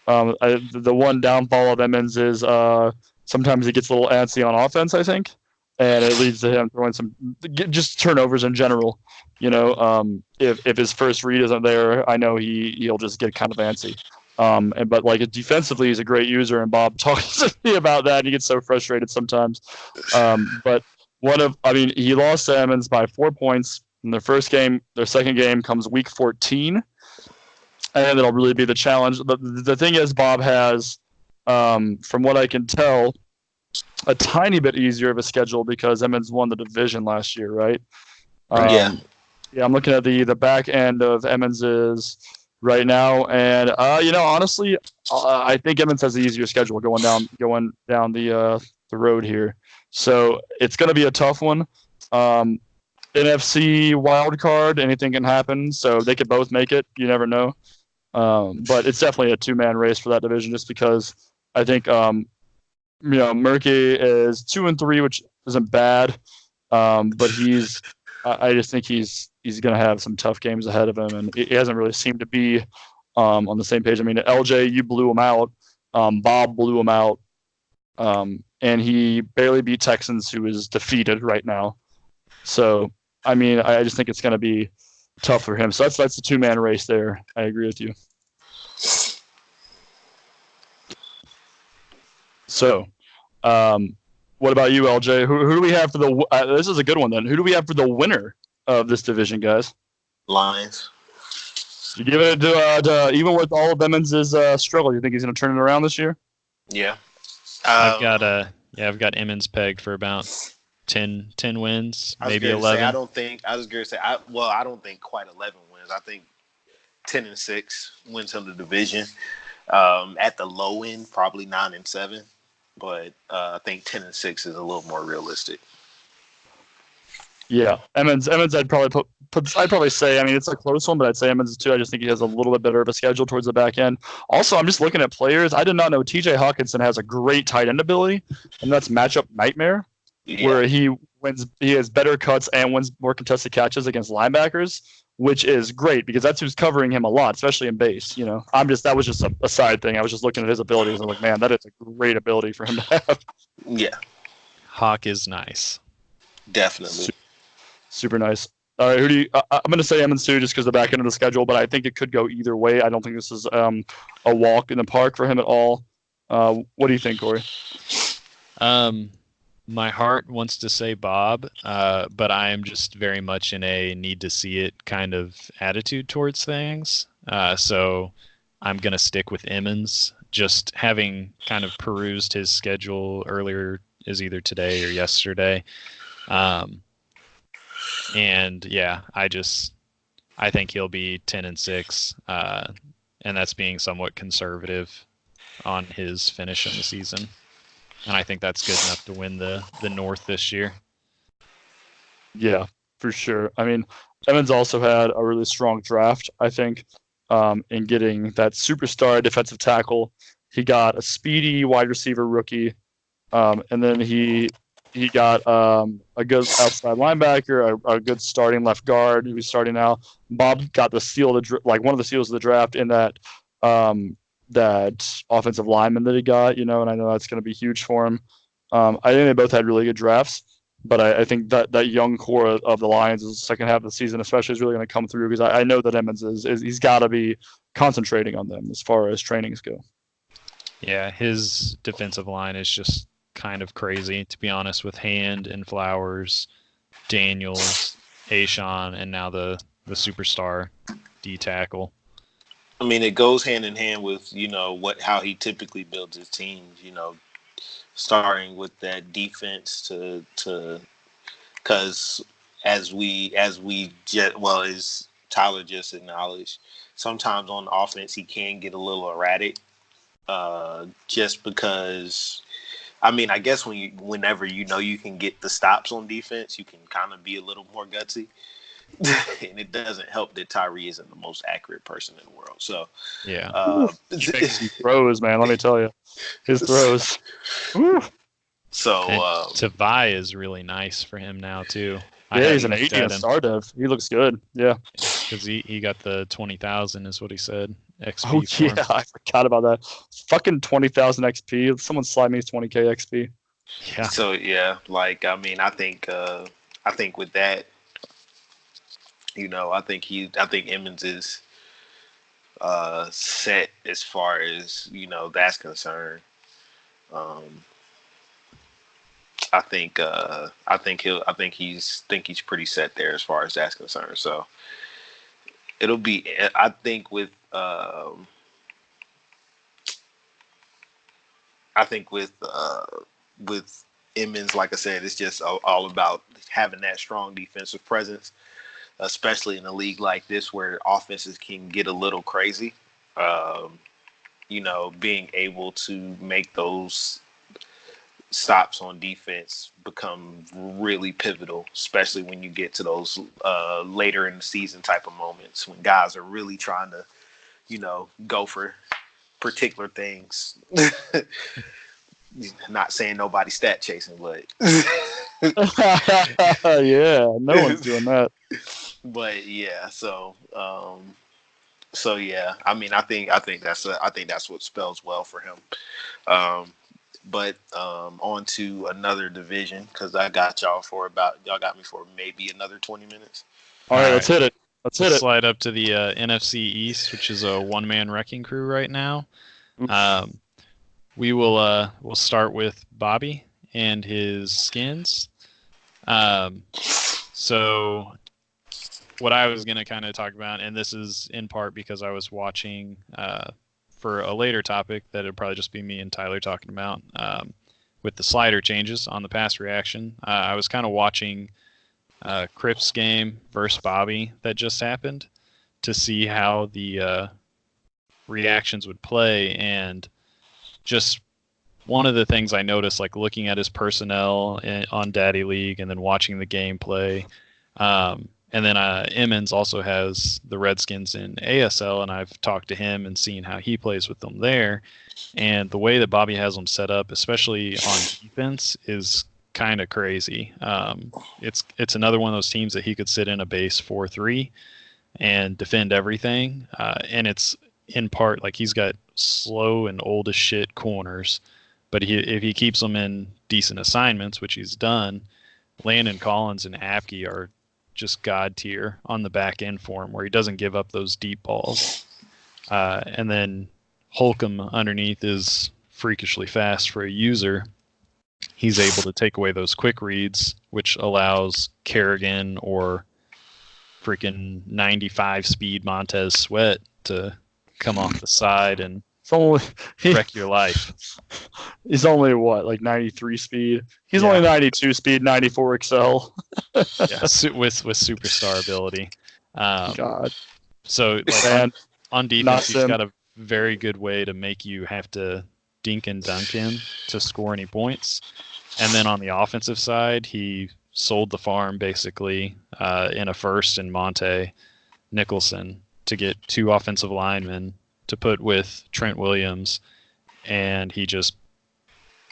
The one downfall of Emmons is sometimes he gets a little antsy on offense, I think. and it leads to him throwing some just turnovers in general. If his first read isn't there, I know he'll just get kind of antsy. But like defensively, he's a great user, and Bob talks to me about that, and he gets so frustrated sometimes. But he lost to Emmons by 4 points in their first game. Their second game comes week 14, and it'll really be the challenge. The thing is, Bob has, from what I can tell, a tiny bit easier of a schedule because Emmons won the division last year, right? Yeah, I'm looking at the back end of Emmons's right now, and honestly, I think Emmons has the easier schedule going down the road here. So it's going to be a tough one. NFC wild card, anything can happen. So they could both make it. You never know. But it's definitely a 2-man race for that division, just because I think Murky is 2-3, which isn't bad. But I just think he's going to have some tough games ahead of him, and he hasn't really seemed to be on the same page. I mean, LJ, you blew him out. Bob blew him out. And he barely beat Texans, who is defeated right now. So, I mean, I just think it's going to be tough for him. So that's the 2-man race there. I agree with you. So, what about you, LJ? Who do we have for the this is a good one then. Who do we have for the winner of this division, guys? Lions. You give it to even with all of Emmons' struggle, you think he's going to turn it around this year? Yeah. I've got Emmons pegged for about 10 wins, maybe 11. I don't think quite 11 wins. I think 10-6 wins him the division. At the low end, probably 9-7, but I think 10-6 is a little more realistic. Yeah, Emmons. I'd probably say. I mean, it's a close one, but I'd say Emmons too. I just think he has a little bit better of a schedule towards the back end. Also, I'm just looking at players. I did not know T.J. Hawkinson has a great tight end ability, and that's matchup nightmare, where he wins. He has better cuts and wins more contested catches against linebackers, which is great because that's who's covering him a lot, especially in base. That was just a side thing. I was just looking at his abilities and I'm like, man, that is a great ability for him to have. Yeah, Hawk is nice. Definitely. Super nice. All right, I'm going to say Emmons too, just because the back end of the schedule, but I think it could go either way. I don't think this is a walk in the park for him at all. What do you think, Corey? My heart wants to say Bob, but I am just very much in a need to see it kind of attitude towards things. So I'm going to stick with Emmons, just having kind of perused his schedule earlier, is either today or yesterday. And yeah, I think he'll be 10-6, and that's being somewhat conservative on his finish in the season. And I think that's good enough to win the North this year. Yeah, for sure. I mean, Emmons also had a really strong draft, I think, in getting that superstar defensive tackle. He got a speedy wide receiver rookie, and then he got a good outside linebacker, a good starting left guard who's starting now. Bob got the steal of one of the steals of the draft in that offensive lineman that he got, and I know that's going to be huge for him. I think they both had really good drafts, but I think that young core of the Lions in the second half of the season especially is really going to come through, because I know that Emmons he's got to be concentrating on them as far as trainings go. Yeah, his defensive line is just kind of crazy, to be honest, with Hand and Flowers, Daniels, Ashawn, and now the superstar D tackle. I mean, it goes hand in hand with how he typically builds his teams. Starting with that defense because as Tyler just acknowledged, sometimes on offense he can get a little erratic, just because. I mean, I guess whenever you can get the stops on defense, you can kind of be a little more gutsy. And it doesn't help that Tyree isn't the most accurate person in the world. So yeah, he makes some throws, man. Let me tell you, his throws. So Tavai is really nice for him now too. Yeah, he's an 80 in star dev. He looks good. Yeah, because he got the 20,000 is what he said. XP. Oh yeah, I forgot about that. Fucking 20,000 XP. Someone slide me 20K XP. Yeah. So yeah, like I mean, I think with that, I think Emmons is set as far as that's concerned. Um, I think he's pretty set there as far as that's concerned. So it'll be. I think with Emmons, like I said, it's just all about having that strong defensive presence, especially in a league like this where offenses can get a little crazy. Um, being able to make those stops on defense become really pivotal, especially when you get to those later in the season type of moments when guys are really trying to, go for particular things. Not saying nobody's stat chasing, but yeah, no one's doing that. But yeah, so yeah, I mean, I think that's what spells well for him. But on to another division because y'all got me for maybe another 20 minutes. All right, let's hit it. Let's slide up to the NFC East, which is a one-man wrecking crew right now. We'll start with Bobby and his Skins. So what I was going to kind of talk about, and this is in part because I was watching for a later topic that it'd probably just be me and Tyler talking about with the slider changes on the pass reaction. I was kind of watching Crip's game versus Bobby that just happened to see how the reactions would play, and just one of the things I noticed, like looking at his personnel on Daddy League and then watching the gameplay, and then Emmons also has the Redskins in ASL, and I've talked to him and seen how he plays with them there. And the way that Bobby has them set up, especially on defense, is kind of crazy. It's another one of those teams that he could sit in a base 4-3 and defend everything. And it's in part like he's got slow and old as shit corners, but if he keeps them in decent assignments, which he's done, Landon Collins and Apke are just god tier on the back end for him, where he doesn't give up those deep balls. And then Holcomb underneath is freakishly fast for a user. He's able to take away those quick reads, which allows Kerrigan or freaking 95 speed Montez Sweat to come off the side and wreck your life. He's only like 93 speed. He's only 92 speed, 94 excel. Yeah, with superstar ability. God. So on defense, he's got a very good way to make you have to dink and dunk him to score any points. And then on the offensive side, he sold the farm basically in a first in Monte Nicholson to get 2 offensive linemen to put with Trent Williams, and he just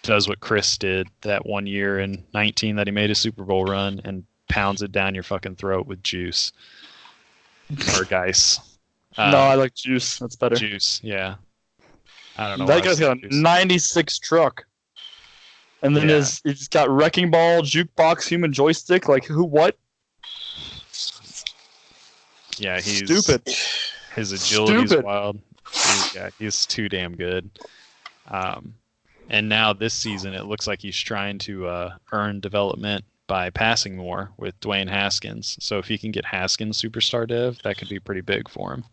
does what Chris did that one year in 19 that he made a Super Bowl run and pounds it down your fucking throat with Juice or Geis. No, I like Juice. That's better. Juice, yeah. I don't know. That guy's got a 96 truck, and then he's got wrecking ball, jukebox, human joystick. Like who? What? Yeah, he's stupid. His agility is wild. He's too damn good. And now this season, it looks like he's trying to earn development by passing more with Dwayne Haskins. So if he can get Haskins superstar dev, that could be pretty big for him.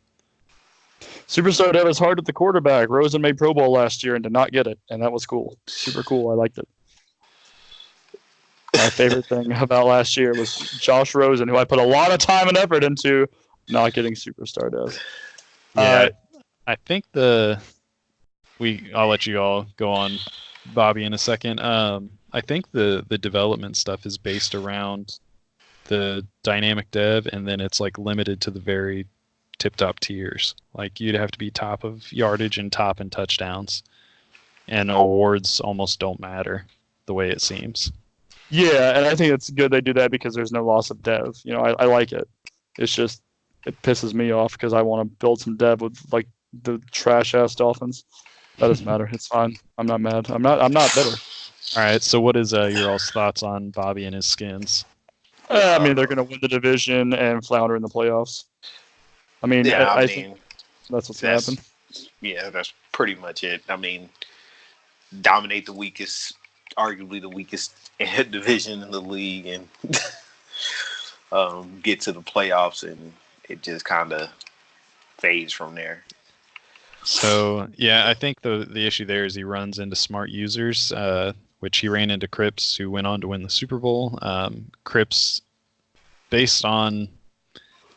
Superstar dev is hard at the quarterback. Rosen made Pro Bowl last year and did not get it, and that was cool. Super cool. I liked it. My favorite thing about last year was Josh Rosen, who I put a lot of time and effort into, not getting superstar dev. Yeah, I think I'll let you all go on Bobby in a second. I think the development stuff is based around the dynamic dev, and then it's like limited to the very tip-top tiers. Like you'd have to be top of yardage and top in touchdowns, and awards almost don't matter the way it seems. Yeah, and I think it's good they do that because there's no loss of dev. I like it. It's just it pisses me off because I want to build some dev with like the trash ass Dolphins. That doesn't matter. It's fine. I'm not mad. I'm not bitter. All right. So what is your all's thoughts on Bobby and his Skins? I mean, they're going to win the division and flounder in the playoffs. I mean, Yeah, I think that's what's going to happen. Yeah, that's pretty much it. I mean, dominate the weakest, arguably the weakest division in the league, and get to the playoffs, and it just kind of fades from there. So yeah, I think the issue there is he runs into smart users, which he ran into Cripps, who went on to win the Super Bowl. Cripps, based on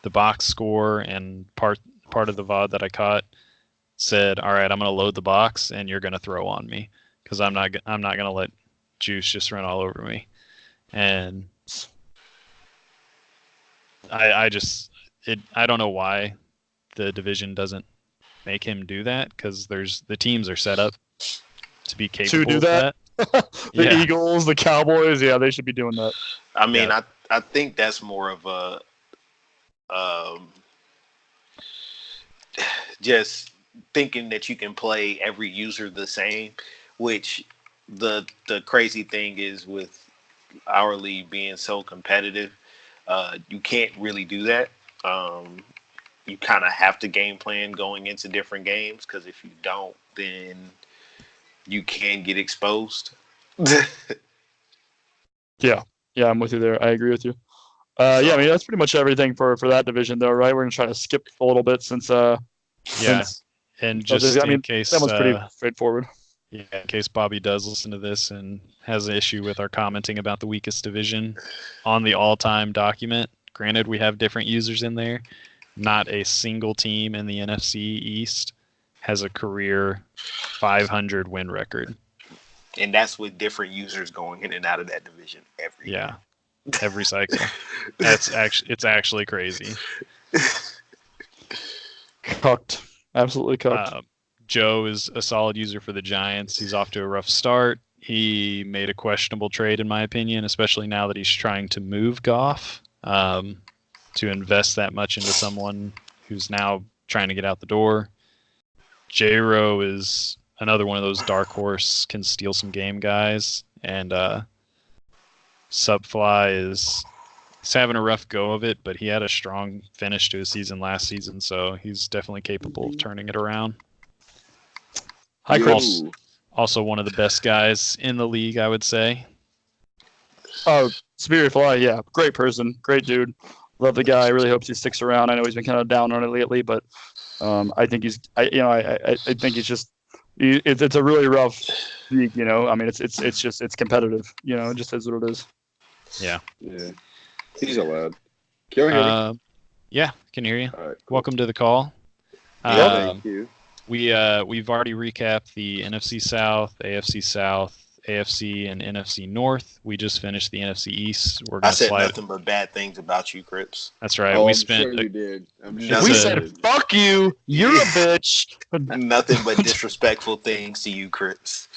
the box score and part of the VOD that I caught, said, "All right, I'm going to load the box, and you're going to throw on me because I'm not going to let Juice just run all over me." And I don't know why the division doesn't make him do that, because the teams are set up to be capable to do of that. Yeah. Eagles, the Cowboys, they should be doing that. I mean, I think that's more of a just thinking that you can play every user the same, which the crazy thing is with our league being so competitive, you can't really do that. You kind of have to game plan going into different games, because if you don't, then you can get exposed. Yeah, I'm with you there. I agree with you. Yeah, I mean, that's pretty much everything for that division, though, right? We're going to try to skip a little bit since and just in case that was pretty straightforward. Yeah, in case Bobby does listen to this and has an issue with our commenting about the weakest division on the all-time document. Granted, we have different users in there. Not a single team in the NFC East has a career 500 win record. And that's with different users going in and out of that division every cycle. It's actually crazy. Cucked. Absolutely cucked. Joe is a solid user for the Giants. He's off to a rough start. He made a questionable trade, in my opinion, especially now that he's trying to move Goff, to invest that much into someone who's now trying to get out the door. J-Ro is another one of those dark horse, can steal some game guys. And Subfly he's having a rough go of it, but he had a strong finish to his season last season, so he's definitely capable of turning it around. Hi, Chris. Also one of the best guys in the league, I would say. Oh, Superior Fly, yeah. Great person. Great dude. Love the guy. I really hope he sticks around. I know he's been kind of down on it lately, but I think I think he's just it's a really rough league, I mean, it's competitive, it just is what it is. Yeah. Yeah. He's allowed. Can you hear me? Yeah, can hear you. All right, cool. Welcome to the call. Thank you. We've already recapped the NFC South, AFC South, AFC, and NFC North. We just finished the NFC East. We're gonna slide. Nothing but bad things about you, Cripps. That's right. Oh, we I'm spent. sure you did. We said, "Fuck you, you're a bitch." Nothing but disrespectful things to you, Cripps.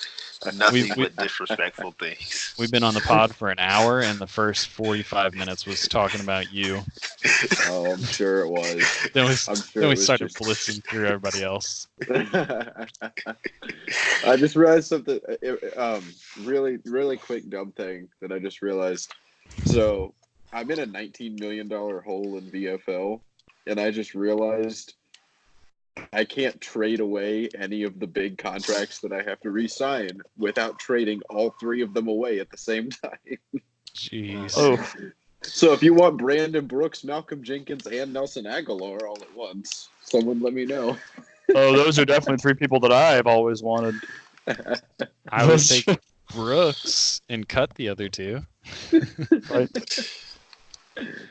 Nothing but disrespectful things. We've been on the pod for an hour, and the first 45 minutes was talking about you. Oh, I'm sure it was. Then we started blitzing through everybody else. I just realized something. Really, really quick dumb thing that I just realized. So I'm in a $19 million hole in VFL, and I just realized I can't trade away any of the big contracts that I have to re-sign without trading all three of them away at the same time. Jeez. Oh. So if you want Brandon Brooks, Malcolm Jenkins, and Nelson Aguilar all at once, someone let me know. Oh, those are definitely three people that I've always wanted. I would take Brooks and cut the other two. Right.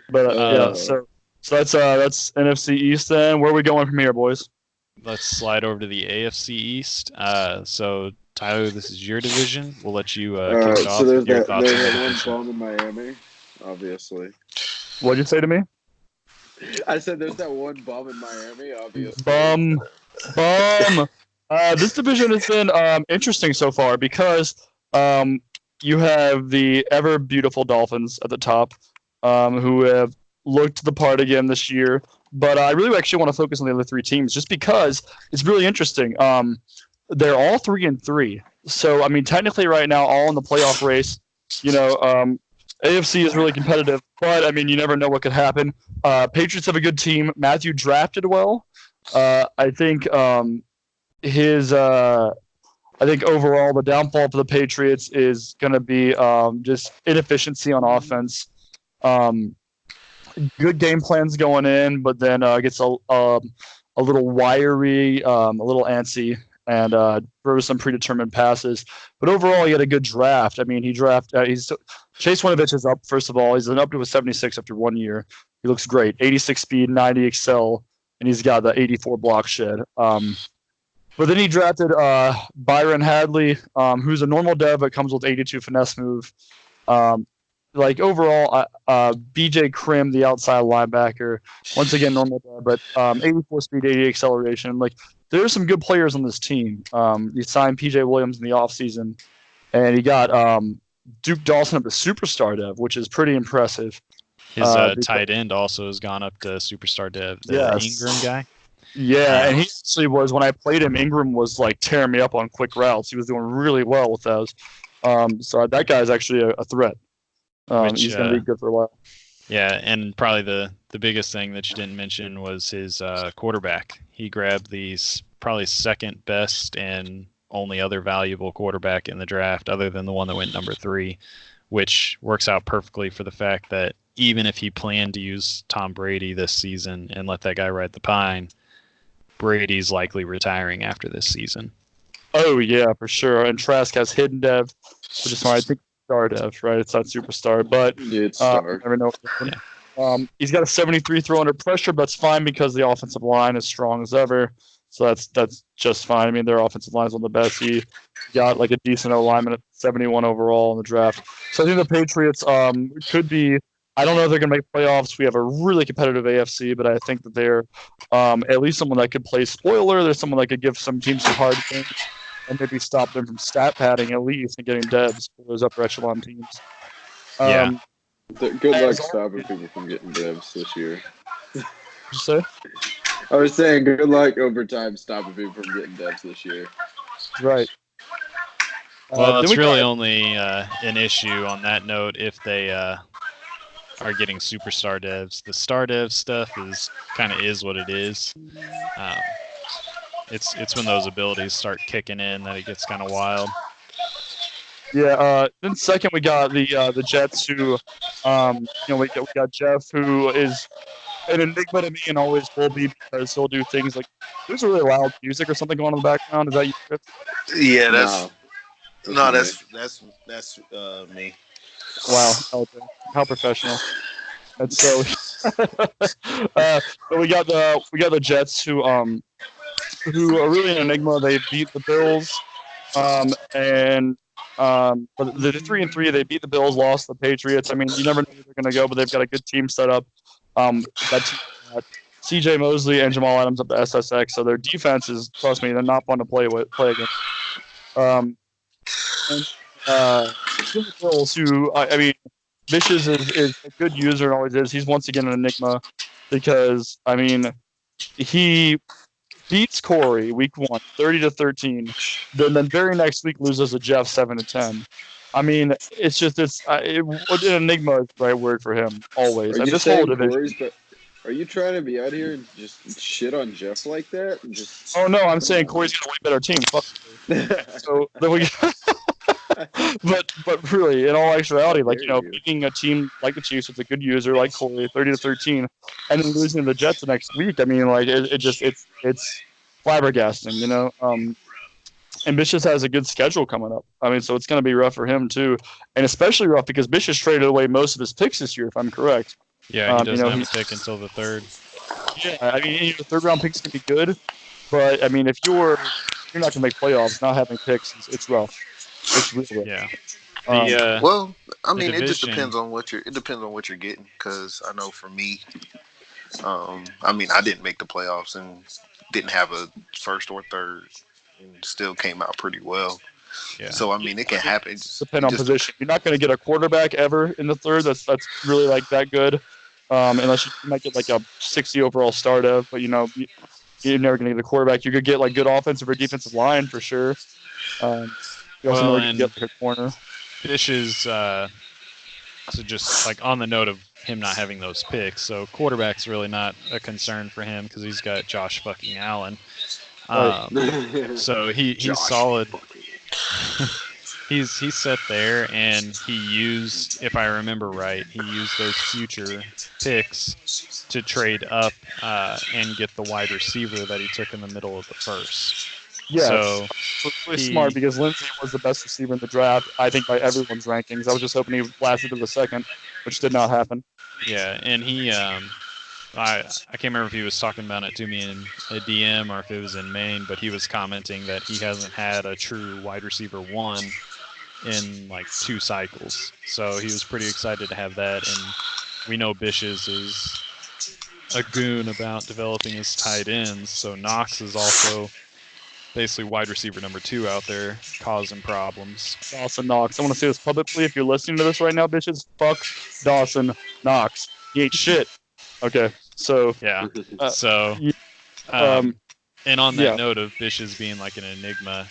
But yeah, so that's NFC East. Then where are we going from here, boys? Let's slide over to the AFC East. So Tyler, this is your division. We'll let you kick it off. So there's with your that thoughts on the one division. bomb in Miami, obviously. What'd you say to me? I said there's that one bomb in Miami, obviously. Bum. This division has been interesting so far because you have the ever beautiful Dolphins at the top, who have looked the part again this year. But I really actually want to focus on the other three teams just because it's really interesting. They're all 3-3, So I mean, technically, right now, all in the playoff race. AFC is really competitive, but I mean, you never know what could happen. Patriots have a good team. Matthew drafted well. I think I think overall the downfall for the Patriots is going to be just inefficiency on offense. Good game plans going in, but then gets a little wiry, a little antsy, and throws some predetermined passes. But overall, he had a good draft. I mean, Chase Winovich is up. First of all, he's up to a 76 after 1 year. He looks great. 86 speed, 90 excel, and he's got the 84 block shed. But then he drafted Byron Hadley, who's a normal dev but comes with 82 finesse move. Overall, BJ Krim, the outside linebacker, once again normal dev, but 84 speed, 80 acceleration. There are some good players on this team. He signed PJ Williams in the offseason, and he got Duke Dawson up to superstar dev, which is pretty impressive. His tight end also has gone up to superstar dev, the Ingram guy. Yeah, and he actually was, when I played him, Ingram was tearing me up on quick routes. He was doing really well with those. So that guy's actually a threat. He's going to be good for a while. Yeah, and probably the biggest thing that you didn't mention was his quarterback. He grabbed the probably second best and only other valuable quarterback in the draft, other than the one that went number 3, which works out perfectly for the fact that even if he planned to use Tom Brady this season and let that guy ride the pine, Brady's likely retiring after this season. Oh, yeah, for sure. And Trask has hidden dev, which is fine. I think star dev, right? It's not superstar, but it's star. I never know. He's got a 73 throw under pressure, but that's fine because the offensive line is strong as ever. So that's just fine. I mean, their offensive line is one of the best. He got a decent O-lineman at 71 overall in the draft. So I think the Patriots could be. I don't know if they're going to make playoffs. We have a really competitive AFC, but I think that they're at least someone that could play spoiler. There's someone that could give some teams some hard things and maybe stop them from stat padding at least and getting devs for those upper echelon teams. Good luck stopping people from getting devs this year. What'd you say? I was saying good luck over time stopping people from getting devs this year. Right. Well, it's really only an issue on that note if they are getting superstar devs. The star dev stuff is what it is. It's when those abilities start kicking in that it gets kind of wild. Yeah. Then second, we got the Jets, who we got Jeff, who is an enigma to me and always will be, because he'll do things like there's a really loud music or something going on in the background. Is that you, Chris? Yeah, that's me. Wow, how professional. And so, but we got the Jets, who are really an enigma. They beat the Bills, but they're 3-3. They beat the Bills, lost the Patriots. I mean, you never know where they're going to go, but they've got a good team set up. That team, C.J. Mosley and Jamal Adams up to SSX. So their defense is, trust me, they're not fun to play against. The Bills, who I mean, Vicious is a good user and always is. He's once again an enigma because I mean, he beats Corey week 1, 30-13. Then very next week loses to Jeff 7-10. I mean, it's just an enigma is the right word for him always. And this whole division. Are you trying to be out here and just shit on Jeff like that? Oh no, I'm saying Corey's got a way better team. Fuck. So then we. but really, in all actuality, beating a team like the Chiefs with a good user like Corey, 30-13, and then losing to the Jets the next week. I mean, it's flabbergasting, And Bishop has a good schedule coming up. I mean, so it's going to be rough for him too, and especially rough because Bishop traded away most of his picks this year, if I'm correct. Yeah, he doesn't have a pick until the 3rd. Yeah, I mean, the 3rd round picks can be good, but I mean, if you're not going to make playoffs, not having picks, it's rough. It's really rough. Yeah. Well, I mean, it just depends on what you're getting. Because I know for me, I mean, I didn't make the playoffs and didn't have a 1st or 3rd, and still came out pretty well. Yeah. So I mean, it can happen. It depends on position. You're not going to get a quarterback ever in the 3rd. That's really that good, unless you might get a 60 overall start of. But you're never going to get a quarterback. You could get good offensive or defensive line for sure. You also Well, know you can get like a corner. Bish is so just like on the note of him not having those picks. So quarterback's really not a concern for him because he's got Josh fucking Allen. So he's Josh solid. fucking- He's set there, and he used, if I remember right, he used those future picks to trade up and get the wide receiver that he took in the middle of the first. Yes. So It's really smart because Lindsey was the best receiver in the draft, I think, by everyone's rankings. I was just hoping he lasted to the second, which did not happen. yeah, and he, I can't remember if he was talking about it to me in a DM or if it was in Maine, but he was commenting that he hasn't had a true wide receiver one in like 2 cycles. So he was pretty excited to have that, and we know Bishes is a goon about developing his tight ends. So Knox is also basically wide receiver number 2 out there causing problems. Dawson Knox. I want to say this publicly. If you're listening to this right now, bitches, fuck Dawson Knox. He ain't shit. Okay, so Yeah. Uh, So, um, and on that yeah. note of Bishes being like an enigma,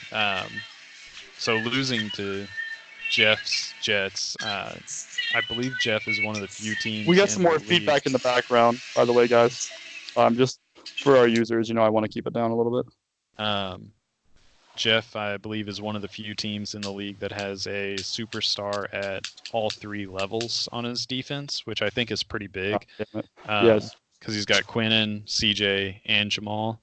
so losing to Jeff's Jets, I believe Jeff is one of the few teams. we got in some the more league- feedback in the background, by the way, guys. Just for our users, I want to keep it down a little bit. Jeff, I believe, is one of the few teams in the league that has a superstar at all 3 levels on his defense, which I think is pretty big. Damn it. Yes. Because he's got Quinnen, CJ, and Jamal.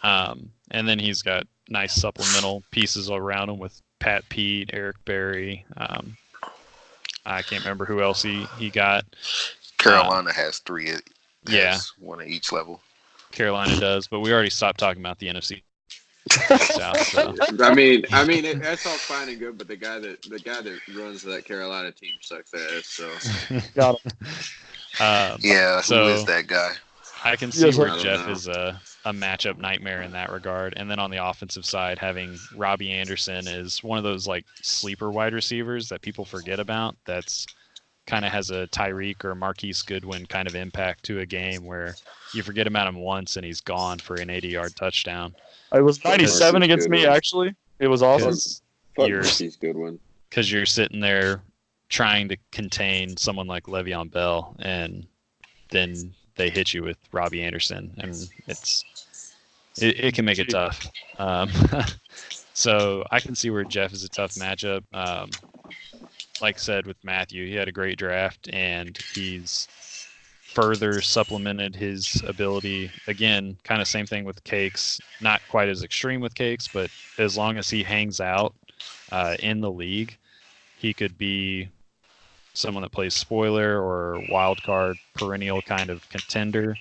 And then he's got nice supplemental pieces around him with Pat Pete, Eric Berry. I can't remember who else he got. Carolina has 3. Yeah. One at each level. Carolina does, but we already stopped talking about the NFC South. So. I mean, that's all fine and good, but the guy that runs that Carolina team sucks ass. So Got it. Yeah, so- who is that guy? I can see Yes, where I don't Jeff know. is a matchup nightmare in that regard. And then on the offensive side, having Robbie Anderson is one of those like sleeper wide receivers that people forget about. That's kind of has a Tyreek or Marquise Goodwin kind of impact to a game where you forget about him once and he's gone for an 80-yard touchdown. It was 97 Marquise against me, Goodwin. actually. It was awesome. fuck Yours. Marquise Goodwin. Because you're sitting there trying to contain someone like Le'Veon Bell, and then they hit you with Robbie Anderson, and it can make it tough. So I can see where Jeff is a tough matchup. Like I said with Matthew, he had a great draft, and he's further supplemented his ability. Again, kind of same thing with Cakes. Not quite as extreme with Cakes, but as long as he hangs out in the league, he could be someone that plays spoiler or wild card perennial kind of contender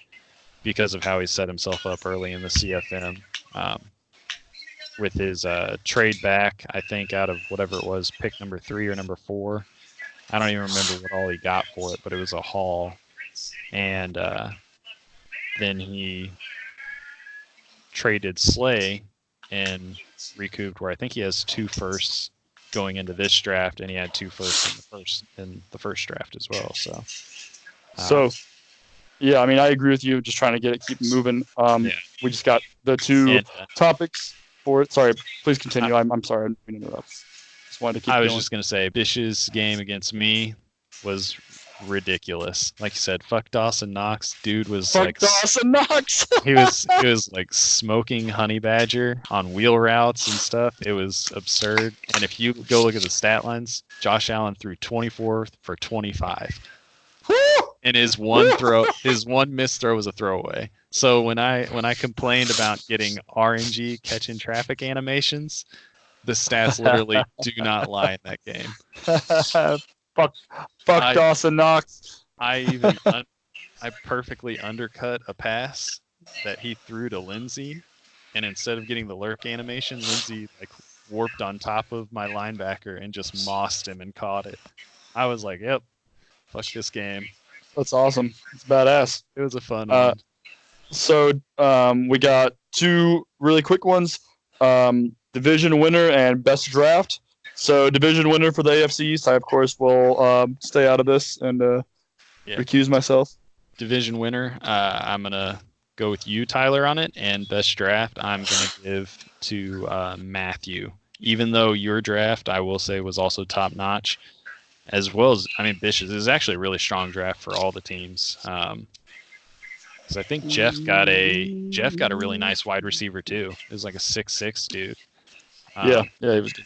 because of how he set himself up early in the CFM. With his trade back, I think out of whatever it was, pick number 3 or number 4. I don't even remember what all he got for it, but it was a haul. And then he traded Slay and recouped where I think he has 2 firsts going into this draft, and he had 2 firsts in the first draft as well. So, Yeah, I mean, I agree with you. Just trying to keep moving. Yeah. We just got the 2 and, topics for it. Sorry, please continue. I'm sorry, I didn't mean to interrupt. Just wanted to keep I was going. just gonna say, Bish's game against me was ridiculous. Like you said, fuck Dawson Knox. Dude was Fuck like Dawson Knox. he was like smoking honey badger on wheel routes and stuff. It was absurd. And if you go look at the stat lines, Josh Allen threw 24 for 25. And his one missed throw was a throwaway. So when I complained about getting RNG catching traffic animations, the stats literally do not lie in that game. Fuck Dawson Knox. I perfectly undercut a pass that he threw to Lindsey, and instead of getting the lurk animation, Lindsey like warped on top of my linebacker and just mossed him and caught it. I was like, "Yep, fuck this game." That's awesome. It's badass. It was a fun one. So we got 2 really quick ones. Division winner and best draft. So division winner for the AFC East. I, of course, will stay out of this and recuse myself. Division winner, I'm going to go with you, Tyler, on it. And best draft, I'm going to give to Matthew. even though your draft, I will say, was also top notch, as well as, I mean, Bish's is actually a really strong draft for all the teams. Because I think Jeff got a really nice wide receiver too. It was like a 6'6" dude. Yeah, he was good.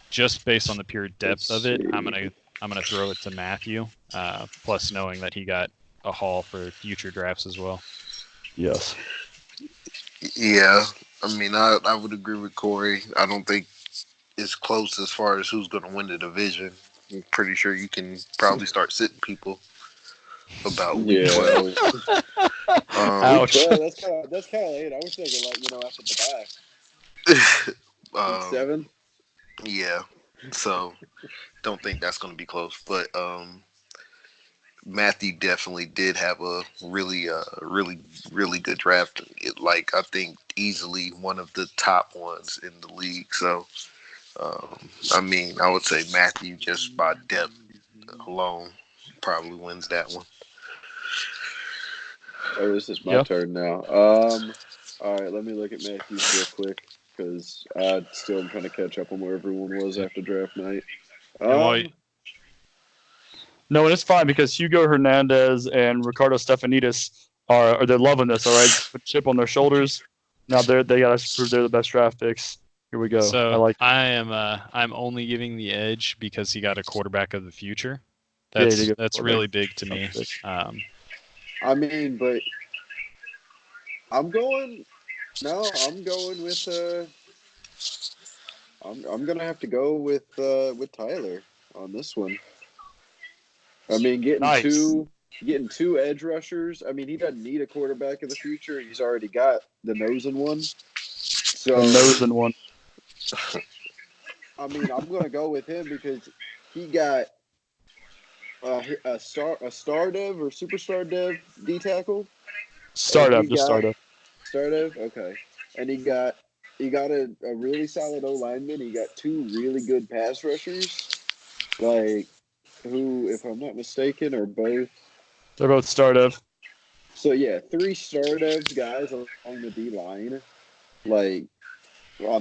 Just based on the pure depth of it, I'm gonna throw it to Matthew. Plus knowing that he got a haul for future drafts as well. Yes. Yeah, I mean, I would agree with Corey. I don't think it's close as far as who's going to win the division. I'm pretty sure you can probably start sitting people about week 12. Ouch. Bro, that's kind of late. I was thinking after the bye. 7. Yeah, so don't think that's going to be close. But Matthew definitely did have a really good draft. I think easily one of the top ones in the league. So, I mean, I would say Matthew just by depth alone probably wins that one. Oh, this is my turn now. All right, let me look at Matthews real quick because I still am trying to catch up on where everyone was after draft night. No, and it's fine because Hugo Hernandez and Ricardo Stefanidis they're loving this. All right, put chip on their shoulders. Now they got to prove they're the best draft picks. Here we go. So I'm only giving the edge because he got a quarterback of the future. That's really big to me. I mean, but I'm going with I'm gonna have to go with Tyler on this one. I mean, getting two edge rushers. I mean, he doesn't need a quarterback of the future. He's already got the nose in one. So I mean, I'm going to go with him because he got a star dev or superstar dev D tackle. Star dev. Okay. And he got a really solid O lineman. He got 2 really good pass rushers, who, if I'm not mistaken, are both. They're both star dev. So yeah, 3 star dev guys on the D line, on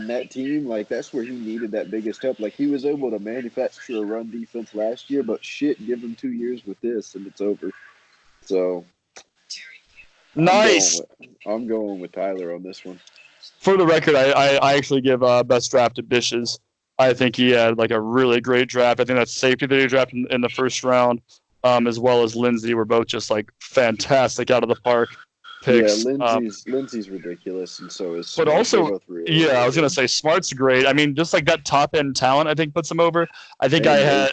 that team. That's where he needed that biggest help. He was able to manufacture a run defense last year, but shit, give him 2 years with this and it's over. So nice. I'm going with Tyler on this one. For the record, I actually give best draft to Bish's. I think he had a really great draft. I think that safety that he drafted in the first round, as well as Lindsey, were both just fantastic out of the park picks. Yeah, Lindsey's ridiculous, and so is. But Smart. also, I was gonna say Smart's great. I mean, just that top end talent, I think puts him over. I think I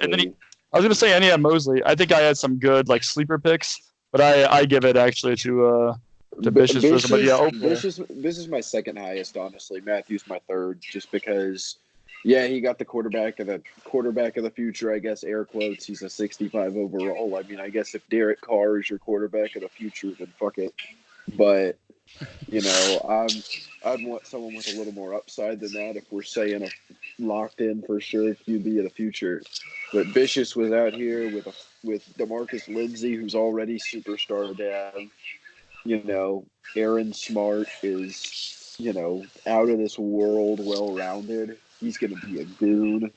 was gonna say, and he had Mosley. I think I had some good sleeper picks, but I give it actually to Bish's. This is my second highest, honestly. Matthew's my third, just because. Yeah, he got the quarterback of the future, I guess, air quotes. He's a 65 overall. I mean, I guess if Derek Carr is your quarterback of the future, then fuck it. But, I'd want someone with a little more upside than that if we're saying a locked in for sure QB of the future. But Bishop was out here with DeMarcus Lindsey, who's already superstar dad. Aaron Smart is, out of this world, well-rounded. He's going to be a goon.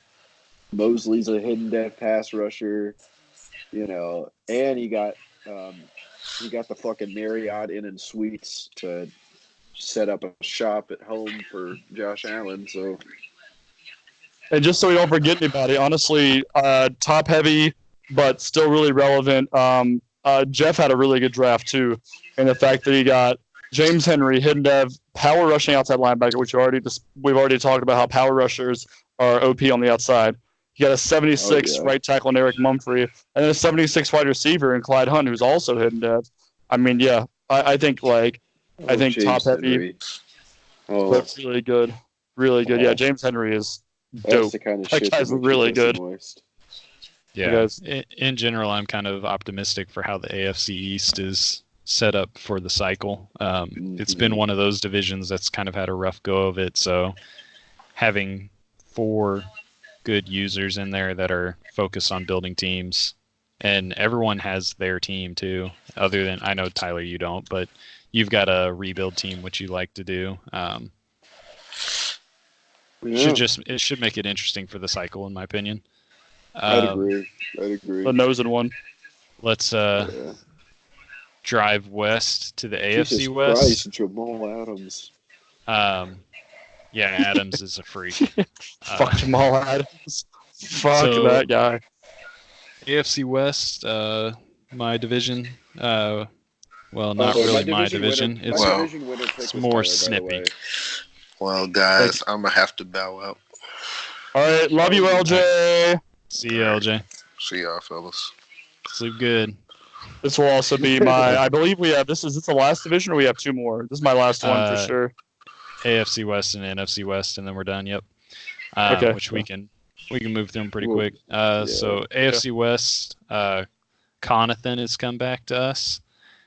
Mosley's a hidden dev pass rusher, and he got the fucking Marriott Inn and Suites to set up a shop at home for Josh Allen. So, and just so we don't forget anybody, honestly, top heavy but still really relevant. Jeff had a really good draft too, and the fact that he got James Henry, hidden dev, power rushing outside linebacker, which we've already talked about how power rushers are OP on the outside. You got a 76 right tackle in Eric Mumphrey, and then a 76 wide receiver in Clyde Hunt, who's also hidden dev. I mean, yeah, I think top heavy, but really good. Yeah, James Henry is dope. That's the kind of shit that guy's really good. Yeah, in general, I'm kind of optimistic for how the AFC East is set up for the cycle. It's been one of those divisions that's kind of had a rough go of it. So having 4 good users in there that are focused on building teams, and everyone has their team too, other than, I know Tyler, you don't, but you've got a rebuild team, which you like to do. Yeah, It should make it interesting for the cycle, in my opinion. I'd agree. The nose in one. Let's Yeah. drive west to the Jesus AFC West. Christ, Jamal Adams. Yeah, Adams is a freak. Fuck Jamal Adams. Fuck so- that guy. AFC West, my division. Well, not Oh, really my my division. Winner, It's my Wow. division winner pick it's was more Tyler, by the snippy. way. Well, guys, I'm gonna have to bow out. All right, love you, LJ. See you, LJ. See y'all, fellas. Sleep good. This will also be my. I believe we have. This is the last division, or we have two more. This is my last one for sure. AFC West and NFC West, and then we're done. Yep. Okay. Which we can move through them pretty Well, quick. So AFC West, Conathan has come back to us.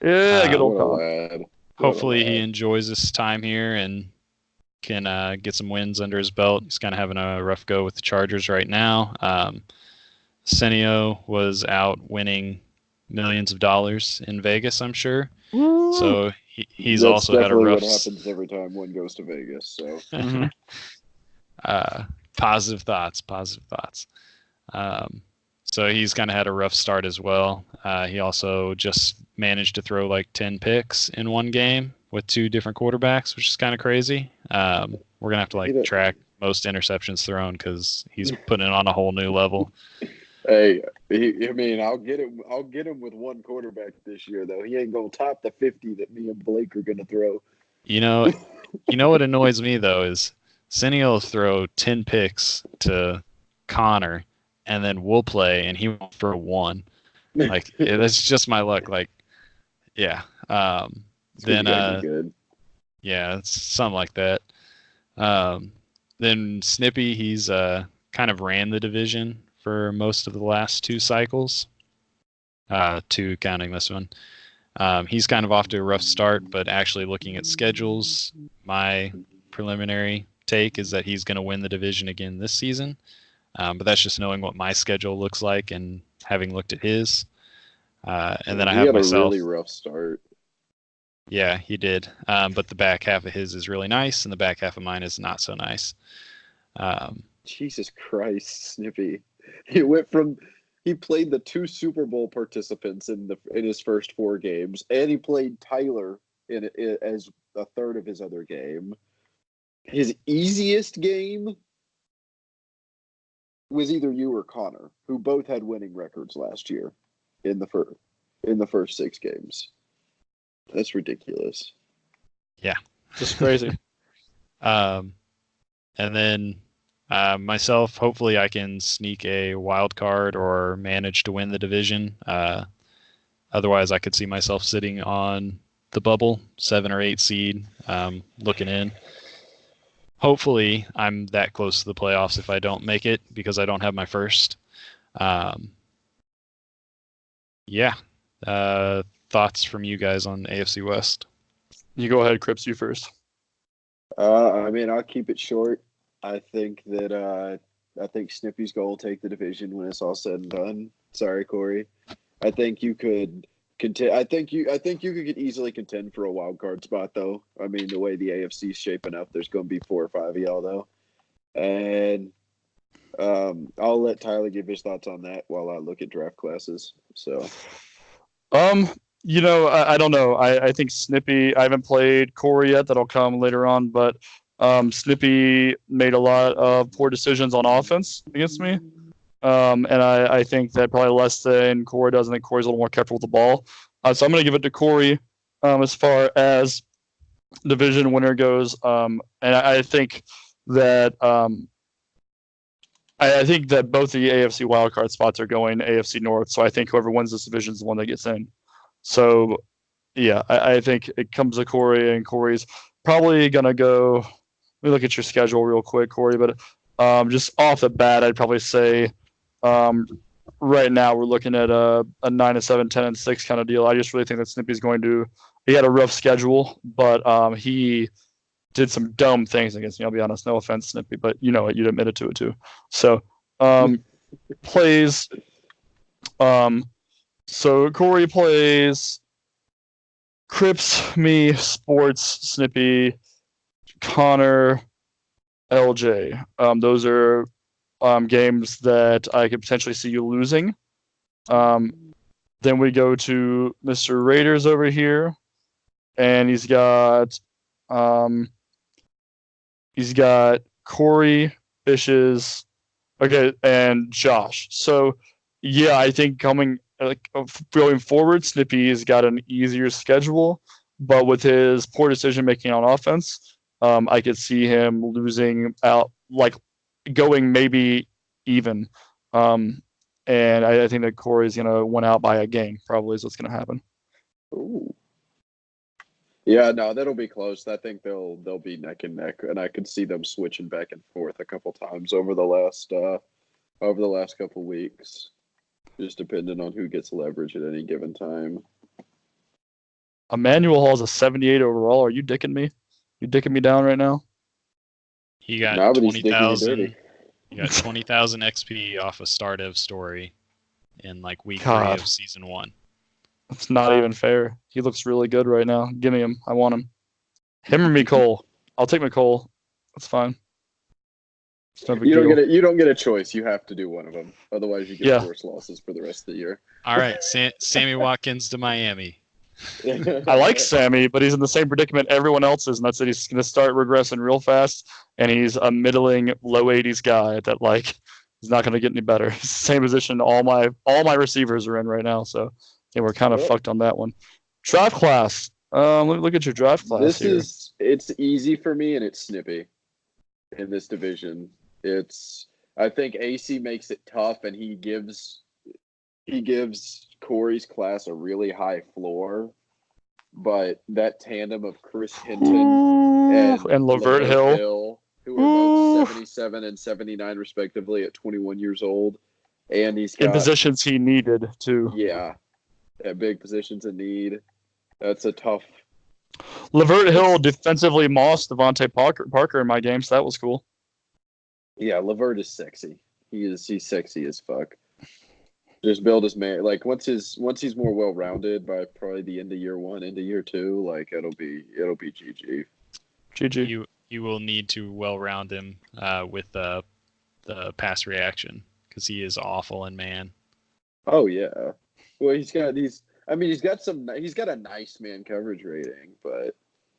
Yeah, good old What a Con. lad. Hopefully he enjoys his time here and can get some wins under his belt. He's kind of having a rough go with the Chargers right now. Senio was out winning millions of dollars in Vegas, I'm sure. So he's That's also had a definitely rough. what happens every time one goes to Vegas. So Mhm. Positive thoughts. So he's kind of had a rough start as well. He also just managed to throw like 10 picks in one game with two different quarterbacks, which is kind of crazy. We're gonna have to track most interceptions thrown because he's putting it on a whole new level. hey, I'll get him with one quarterback this year though. He ain't gonna top the 50 that me and Blake are gonna throw. You know what annoys me though is Senio will throw 10 picks to Connor, and then we'll play, and he won't throw one. Like that's just my luck. Like, yeah. Then good. yeah, it's something like that. Then Snippy, he's kind of ran the division for most of the last two cycles, two counting this one. He's kind of off to a rough start, but actually looking at schedules, my preliminary take is that he's going to win the division again this season. But that's just knowing what my schedule looks like and having looked at his. And then I have myself. He had a really rough start. Yeah, he did. But the back half of his is really nice, and the back half of mine is not so nice. Jesus Christ, Snippy! He played the two Super Bowl participants in his first four games, and he played Tyler as a third of his other game. His easiest game was either you or Connor, who both had winning records last year in the first 6 games. That's ridiculous. Yeah, Just crazy. and then myself, hopefully I can sneak a wild card or manage to win the division. Otherwise, I could see myself sitting on the bubble, 7 or 8 seed, looking in. Hopefully, I'm that close to the playoffs if I don't make it because I don't have my first. Yeah. Thoughts from you guys on AFC West? You go ahead, Crips. You first. I'll keep it short. I think Snippy's goal will take the division when it's all said and done. Sorry, Corey. I think you could contend. I think you could easily contend for a wild card spot, though. I mean, the way the AFC's shaping up, there's going to be 4 or 5 of y'all, though. And I'll let Tyler give his thoughts on that while I look at draft classes. So, I don't know. I think Snippy. I haven't played Corey yet. That'll come later on, but Snippy made a lot of poor decisions on offense against me. And I think that probably less than Corey does. I think Corey's a little more careful with the ball. So I'm going to give it to Corey as far as division winner goes. And I think that I think that both the AFC wildcard spots are going AFC North. So I think whoever wins this division is the one that gets in. So, yeah, I think it comes to Corey, and Corey's probably going to go. Let me look at your schedule real quick, Corey. But just off the bat, I'd probably say right now we're looking at a 9-7, 10-6 kind of deal. I just really think that Snippy's going to. He had a rough schedule, but he did some dumb things against me. I'll be honest. No offense, Snippy, but you know it. You'd admitted to it too. So plays. So Corey plays Crips, me, Sports, Snippy, Connor, LJ. Those are games that I could potentially see you losing. Then we go to Mr. Raiders over here, and he's got Corey, Fishes, okay, and Josh. So yeah, I think going forward, Snippy's got an easier schedule, but with his poor decision making on offense, I could see him losing out, like going maybe even. And I think that Corey's gonna win out by a game. Probably is what's gonna happen. Ooh. Yeah, no, that'll be close. I think they'll be neck and neck, and I could see them switching back and forth a couple times over the last couple weeks, just depending on who gets leverage at any given time. Emmanuel Hall's a 78 overall. Are you dicking me? You dicking me down right now? He got No, but he's 20,000. dirty. He got 20,000 XP off a Stardev story in like week 3 God. of season 1. It's not even fair. He looks really good right now. Give me him. I want him. Him or Nicole. I'll take Nicole. That's fine. It's no big You deal. don't get a choice. You have to do one of them. Otherwise, you get worse losses for the rest of the year. All right, Sammy Watkins to Miami. I like Sammy, but he's in the same predicament everyone else is, and that's that he's going to start regressing real fast, and he's a middling, low 80s guy that he's not going to get any better. He's the same position all my receivers are in right now, so yeah, we're kind of fucked on that one. Draft class. Look at your draft class here. It's easy for me, and it's Snippy in this division. I think AC makes it tough, and he gives Corey's class a really high floor, but that tandem of Chris Hinton and Lavert Hill, who are both 77 and 79 respectively at 21 years old, and he's got in positions he needed to. Yeah, at big positions in need. That's a tough. Lavert Hill defensively mossed Devontae Parker in my game, so that was cool. Yeah, Lavert is sexy. He's sexy as fuck. Just build his man. Like once he's more well rounded by probably the end of year 1, into year 2, like it'll be GG. GG. You will need to well round him with the pass reaction because he is awful in man. Oh yeah. Well, he's got a nice man coverage rating, but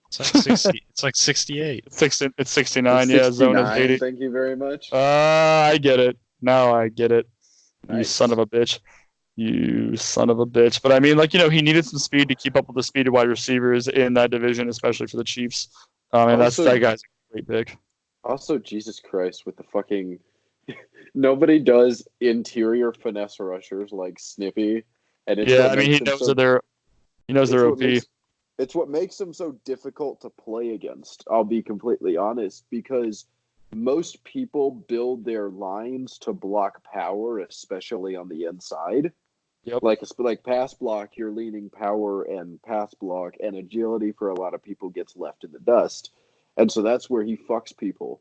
it's like 60. It's like 68. It's 69. Yeah, zone of 80. Thank you very much. I get it. Now I get it. Nice. You son of a bitch. But I mean, he needed some speed to keep up with the speed of wide receivers in that division, especially for the Chiefs. And that guy's a great pick. Also, Jesus Christ, with the fucking nobody does interior finesse rushers like Snippy. And it's he knows they're OP. It's what makes them so difficult to play against. I'll be completely honest, because most people build their lines to block power, especially on the inside. Yep. Like pass block, you're leaning power and pass block, and agility for a lot of people gets left in the dust. And so that's where he fucks people.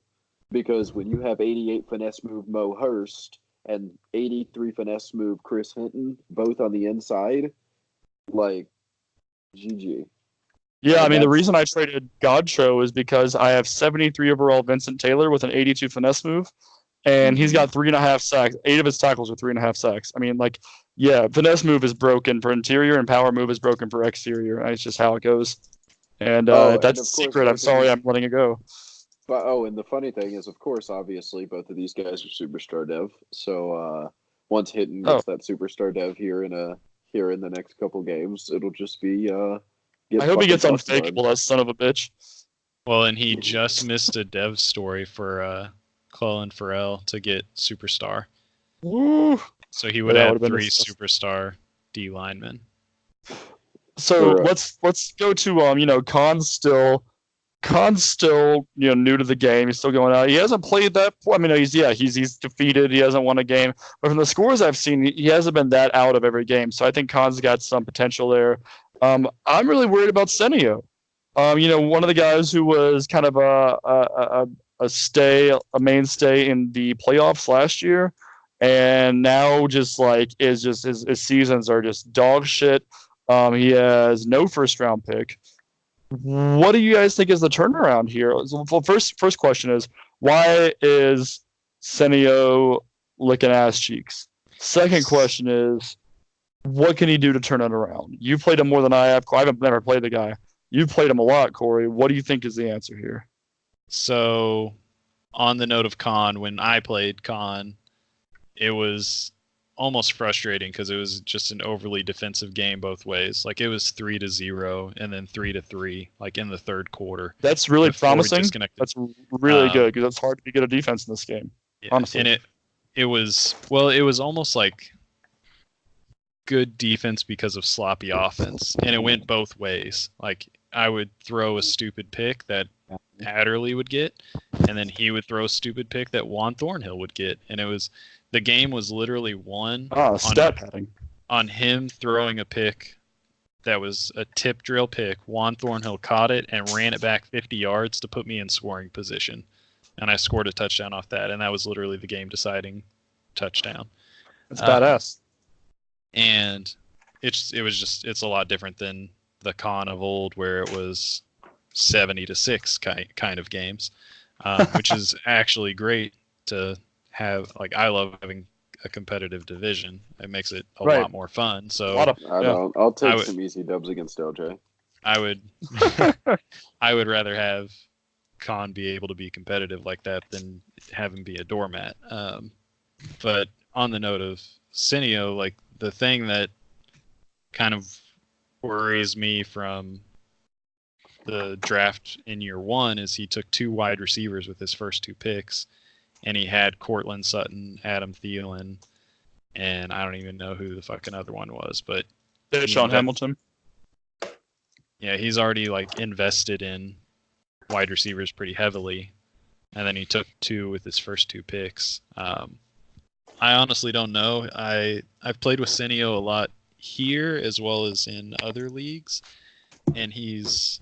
Because when you have 88 finesse move Mo Hurst and 83 finesse move Chris Hinton, both on the inside, like, GG. Yeah, I mean, the reason I traded Godtro is because I have 73 overall Vincent Taylor with an 82 finesse move, and he's got 3.5 sacks. 8 of his tackles are 3.5 sacks. I mean, finesse move is broken for interior, and power move is broken for exterior. It's just how it goes. And that's a secret. I'm sorry I'm letting it go. But and the funny thing is, of course, obviously, both of these guys are superstar dev. So once Hinton gets that superstar dev here in the next couple games, it'll just be. I hope he gets unfakeable, that son of a bitch. Well, and he just missed a dev story for Clellan Farrell to get superstar. Woo! So he would have 3 superstar D linemen. So let's go to Khan's still new to the game. He's still going out. He hasn't played that. I mean, he's defeated. He hasn't won a game. But from the scores I've seen, he hasn't been that out of every game. So I think Khan's got some potential there. I'm really worried about Senio. One of the guys who was kind of a mainstay in the playoffs last year, and now his seasons are just dog shit. He has no first round pick. What do you guys think is the turnaround here? Well, first question is, Why is Senio licking ass cheeks? Second question is, what can he do to turn it around? You played him more than I have. I haven't never played the guy. You've played him a lot, Corey. What do you think is the answer here? So, on the note of Khan, when I played Khan, it was almost frustrating because it was just an overly defensive game both ways. Like, it was 3-0 and then 3-3, like in the third quarter. That's really promising. That's really good because it's hard to get a defense in this game. Yeah, honestly. And it was almost like good defense because of sloppy offense, and it went both ways. Like, I would throw a stupid pick that Adderley would get, and then he would throw a stupid pick that Juan Thornhill would get, and the game was literally won stat padding on him throwing a pick that was a tip drill pick. Juan Thornhill caught it and ran it back 50 yards to put me in scoring position, and I scored a touchdown off that, and that was literally the game deciding touchdown. It's badass. And it's a lot different than the Con of old, where it was 70-6 kind of games, which is actually great to have. Like, I love having a competitive division. It makes it a lot more fun. So I'll take some easy dubs against LJ. I would rather have Con be able to be competitive like that than have him be a doormat. But on the note of Cineo, like, the thing that kind of worries me from the draft in year one is he took 2 wide receivers with his first 2 picks, and he had Cortland Sutton, Adam Thielen, and I don't even know who the fucking other one was, but Sean Hamilton. Yeah, he's already like invested in wide receivers pretty heavily, and then he took 2 with his first 2 picks. I honestly don't know. I've played with Cineo a lot here as well as in other leagues, and he's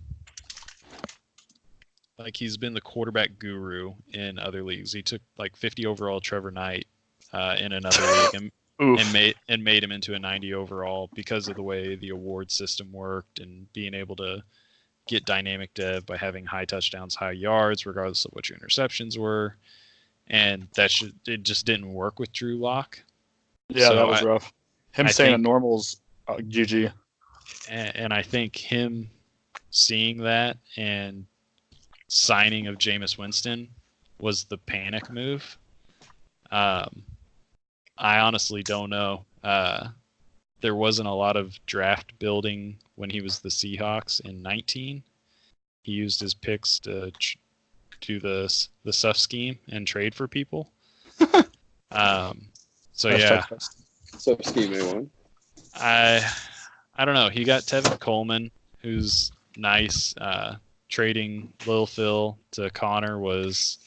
been the quarterback guru in other leagues. He took like 50 overall Trevor Knight in another league and made him into a 90 overall because of the way the award system worked and being able to get dynamic dev by having high touchdowns, high yards, regardless of what your interceptions were. And it just didn't work with Drew Lock. Yeah, so that was rough. Him saying a normal's GG. And I think him seeing that and signing of Jameis Winston was the panic move. I honestly don't know. There wasn't a lot of draft building when he was the Seahawks in 19. He used his picks to do the SUF scheme and trade for people. So yeah, SUF scheme A1. I don't know. He got Tevin Coleman, who's nice. Trading Lil Phil to Connor was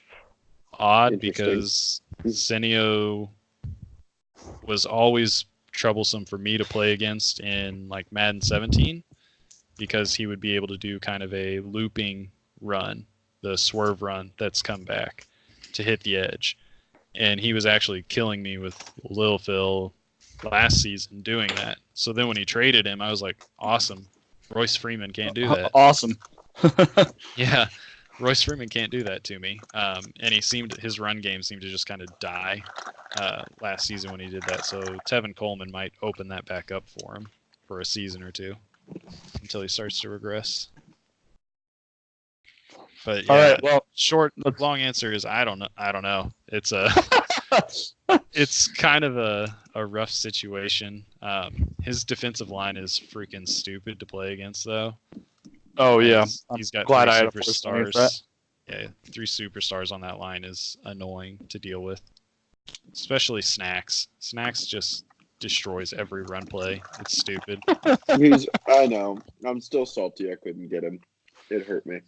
odd because Cineo was always troublesome for me to play against in like Madden 17 because he would be able to do kind of a looping run, the swerve run that's come back to hit the edge. And he was actually killing me with Lil Phil last season doing that. So then when he traded him, I was like, awesome. Royce Freeman can't do that. Awesome. Yeah. Royce Freeman can't do that to me. And his run game seemed to just kind of die last season when he did that. So Tevin Coleman might open that back up for him for a season or two until he starts to regress. But yeah, all right, well, long answer is I don't know. It's it's kind of a rough situation. His defensive line is freaking stupid to play against, though. Oh yeah, he's got 3 superstars. Yeah, 3 superstars on that line is annoying to deal with, especially Snacks. Snacks just destroys every run play. It's stupid. I know. I'm still salty I couldn't get him. It hurt me.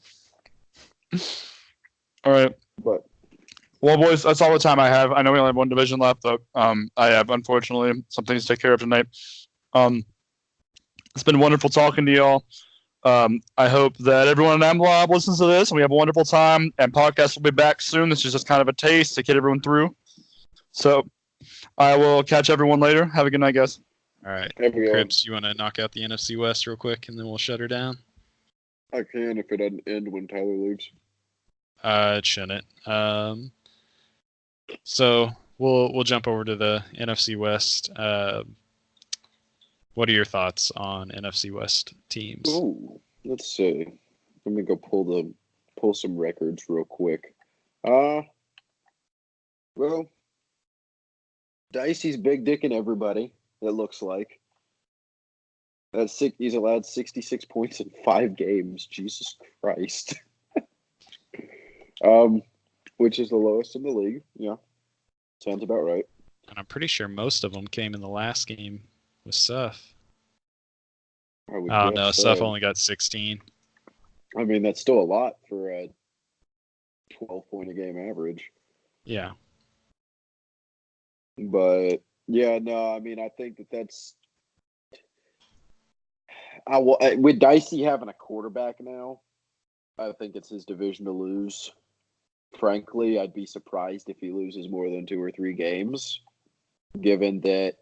All right. But well, boys, that's all the time I have. I know we only have 1 division left, but I have, unfortunately, some things to take care of tonight. It's been wonderful talking to y'all. I hope that everyone at AMLoB listens to this, and we have a wonderful time. And podcast will be back soon. This is just kind of a taste to get everyone through. So I will catch everyone later. Have a good night, guys. All right. Cribs, you want to knock out the NFC West real quick, and then we'll shut her down? I can if it doesn't end when Tyler leaves. It shouldn't. So we'll jump over to the NFC West. What are your thoughts on NFC West teams? Ooh, let's see. Let me go pull some records real quick. Well, Dicey's big dicking everybody. It looks like. He's allowed 66 points in 5 games. Jesus Christ. Which is the lowest in the league. Yeah, sounds about right. And I'm pretty sure most of them came in the last game with Suff. Oh no, Suff only got 16. I mean, that's still a lot for a 12-point a game average. Yeah. But yeah, no, I mean, I think that's. With Dicey having a quarterback now, I think it's his division to lose. Frankly, I'd be surprised if he loses more than 2 or 3 games, given that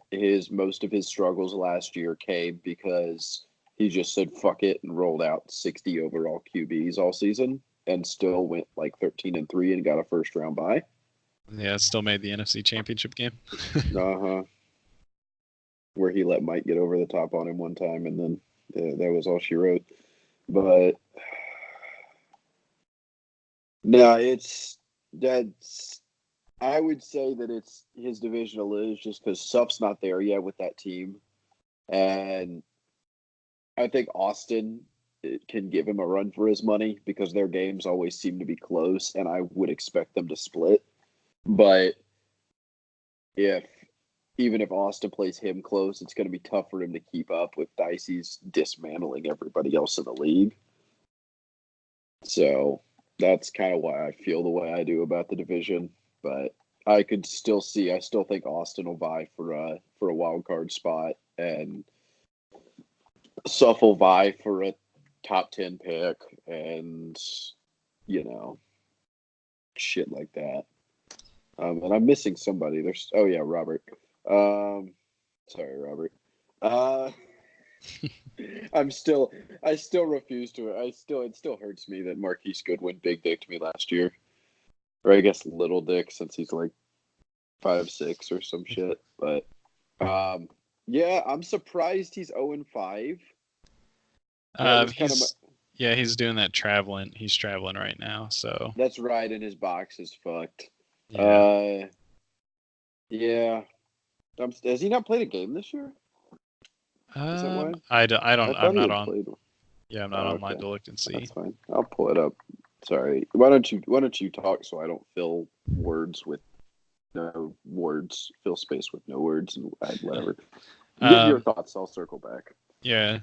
most of his struggles last year came because he just said fuck it and rolled out 60 overall QBs all season and still went like 13-3 and got a first round bye. Yeah, still made the NFC Championship game. Where he let Mike get over the top on him one time, and then that was all she wrote. But no, I would say that it's his division to lose just because Suff's not there yet with that team. And I think Austin can give him a run for his money because their games always seem to be close, and I would expect them to split. But even if Austin plays him close, it's going to be tough for him to keep up with Dicey's dismantling everybody else in the league. So that's kind of why I feel the way I do about the division. But I still think Austin will vie for a wild card spot, and Suff will vie for a top 10 pick, and shit like that. And I'm missing somebody. Robert. Sorry, Robert. I still refuse to. It still hurts me that Marquise Goodwin big dicked me last year, or I guess little dick since he's like 5'6" or some shit. But yeah, I'm surprised he's 0-5. He's doing that traveling. He's traveling right now, so that's right. And his box is fucked. Yeah. Has he not played a game this year? Is that why? I'm not on. Yeah, I'm not online to look and see. That's fine. I'll pull it up. Sorry. Why don't you talk so I don't fill words with no words, fill space with no words, and add whatever. Give your thoughts. I'll circle back. Yeah.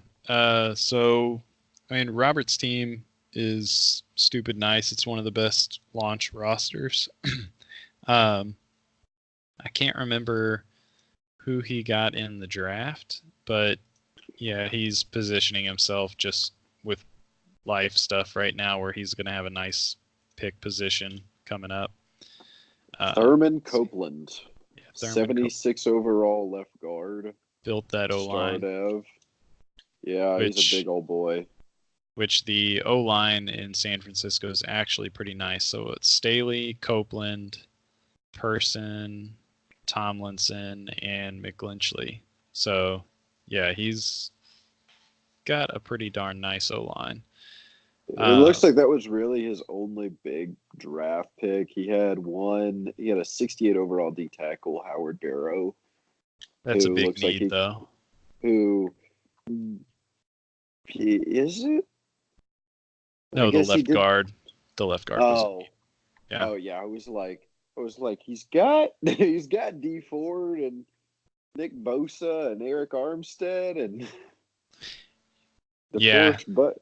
So, I mean, Robert's team is stupid nice. It's one of the best launch rosters. I can't remember who he got in the draft, but yeah, he's positioning himself just with life stuff right now where he's going to have a nice pick position coming up. Thurman Copeland, yeah, 76 overall left guard. Built that O-line. Yeah, he's a big old boy. Which the O-line in San Francisco is actually pretty nice. So it's Staley, Copeland, Person, Tomlinson, and McGlinchey. So, yeah, he's got a pretty darn nice O-line. It looks like that was really his only big draft pick. He had a 68 overall D tackle, Howard Barrow. That's a big need, though. Is it? No, the left guard. The left guard. Yeah. Oh yeah, I was like, he's got D Ford and Nick Bosa and Eric Armstead and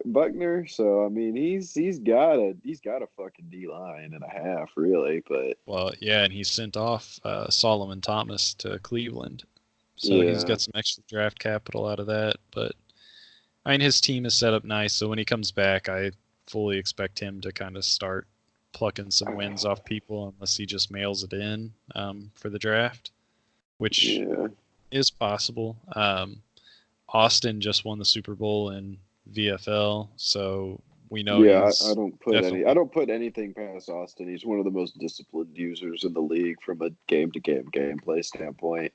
Buckner. So I mean, he's got a fucking D line and a half, really. But and he sent off Solomon Thomas to Cleveland, so he's got some extra draft capital out of that. But I mean, his team is set up nice, so when he comes back, I fully expect him to kind of start plucking some wins off people unless he just mails it in for the draft, which is possible. Austin just won the Super Bowl in VFL, so We know he's I don't put definitely- I don't put anything past Austin. He's one of the most disciplined users in the league from a game-to-game gameplay standpoint.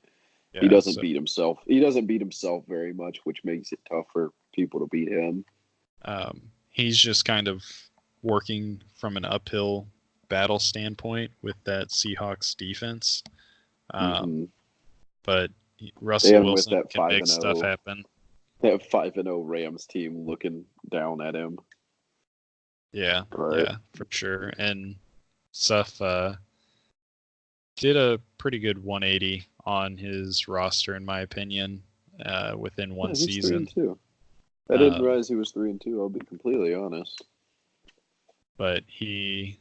He doesn't beat himself. He doesn't beat himself very much, which makes it tough for people to beat him. He's just kind of working from an uphill battle standpoint with that Seahawks defense. But Russell And Wilson with that can make 5-0 stuff happen. That 5-0 Rams team looking down at him. Yeah, Right. yeah, for sure. And Seth did a pretty good 180 on his roster, in my opinion, within one he's season. 3-2. I didn't realize he was 3-2. I'll be completely honest. But he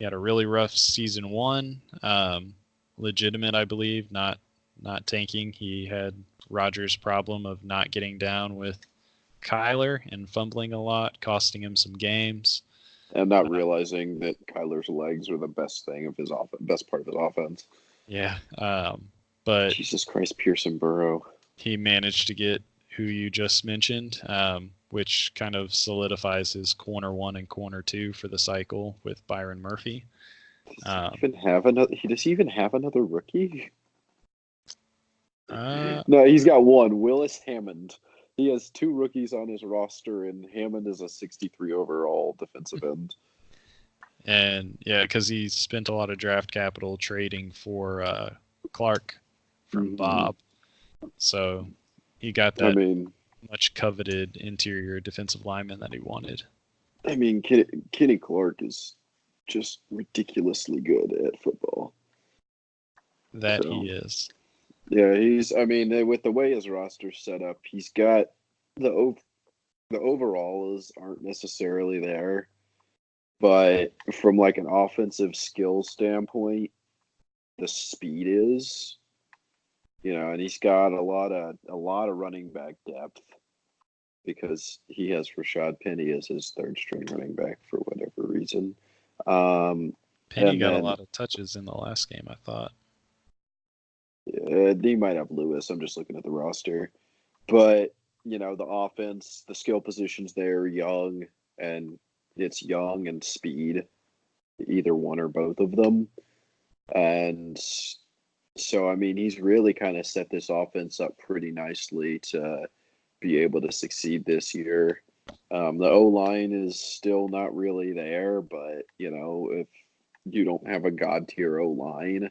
had a really rough season one. Legitimate, I believe, not tanking. He had Rodgers' problem of not getting down with Kyler and fumbling a lot, costing him some games. And not realizing that Kyler's legs are the best thing of his best part of his offense. Yeah. But Jesus Christ, Pearson Burrow. he managed to get who you just mentioned, which kind of solidifies his corner 1 and corner 2 for the cycle with Byron Murphy. Does he even have another rookie? No, he's got one. Willis Hammond. He has 2 rookies on his roster, and Hammond is a 63 overall defensive end. And yeah, because he spent a lot of draft capital trading for Clark from Bob. So he got that much coveted interior defensive lineman that he wanted. I mean, Kenny Clark is just ridiculously good at football. He is. Yeah, with the way his roster's set up, he's got the overalls aren't necessarily there, but from like an offensive skill standpoint, the speed is, and he's got a lot of running back depth because he has Rashad Penny as his third string running back for whatever reason. Penny got a lot of touches in the last game, I thought. They might have Lewis. I'm just looking at the roster. But, the offense, the skill positions there, young, and it's young and speed, either one or both of them. And so, he's really kind of set this offense up pretty nicely to be able to succeed this year. The O-line is still not really there, but, if you don't have a God-tier O-line,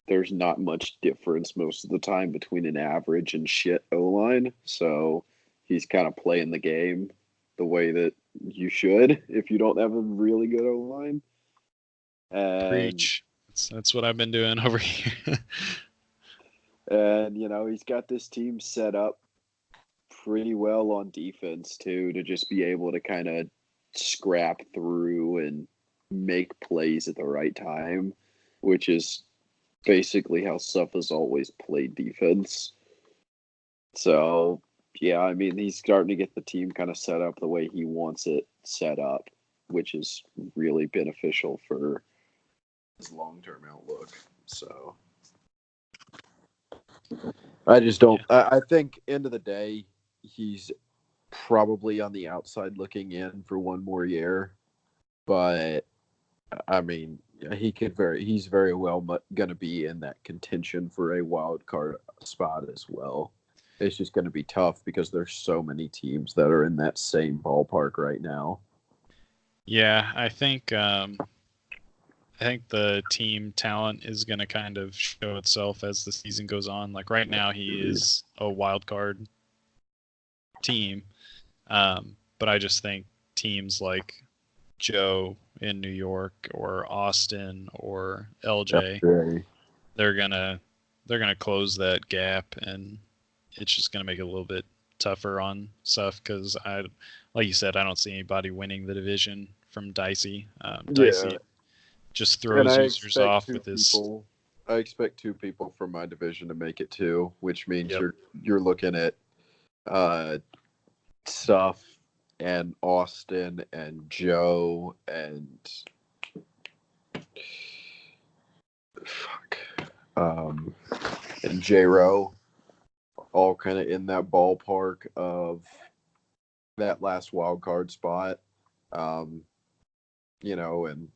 there's not much difference most of the time between an average and shit O-line. So he's kind of playing the game the way that you should if you don't have a really good O-line. Preach. That's what I've been doing over here. And, he's got this team set up pretty well on defense, too, to just be able to kind of scrap through and make plays at the right time, which is basically how Suff has always played defense. So, yeah, he's starting to get the team kind of set up the way he wants it set up, which is really beneficial for his long-term outlook. So, I just don't. Yeah. I think end of the day, he's probably on the outside looking in for one more year, but he's very well going to be in that contention for a wild card spot as well. It's just going to be tough because there's so many teams that are in that same ballpark right now. Yeah, I think the team talent is going to kind of show itself as the season goes on. Like right now, he is a wild card team, but I just think teams like Joe in New York or Austin or LJ, they're gonna close that gap, and it's just gonna make it a little bit tougher on stuff because like you said, I don't see anybody winning the division from Dicey. Dicey just throws users off with his. I expect 2 people from my division to make it too, which means you're looking at Stuff and Austin and Joe and and J-Ro, all kind of in that ballpark of that last wild card spot. You know, and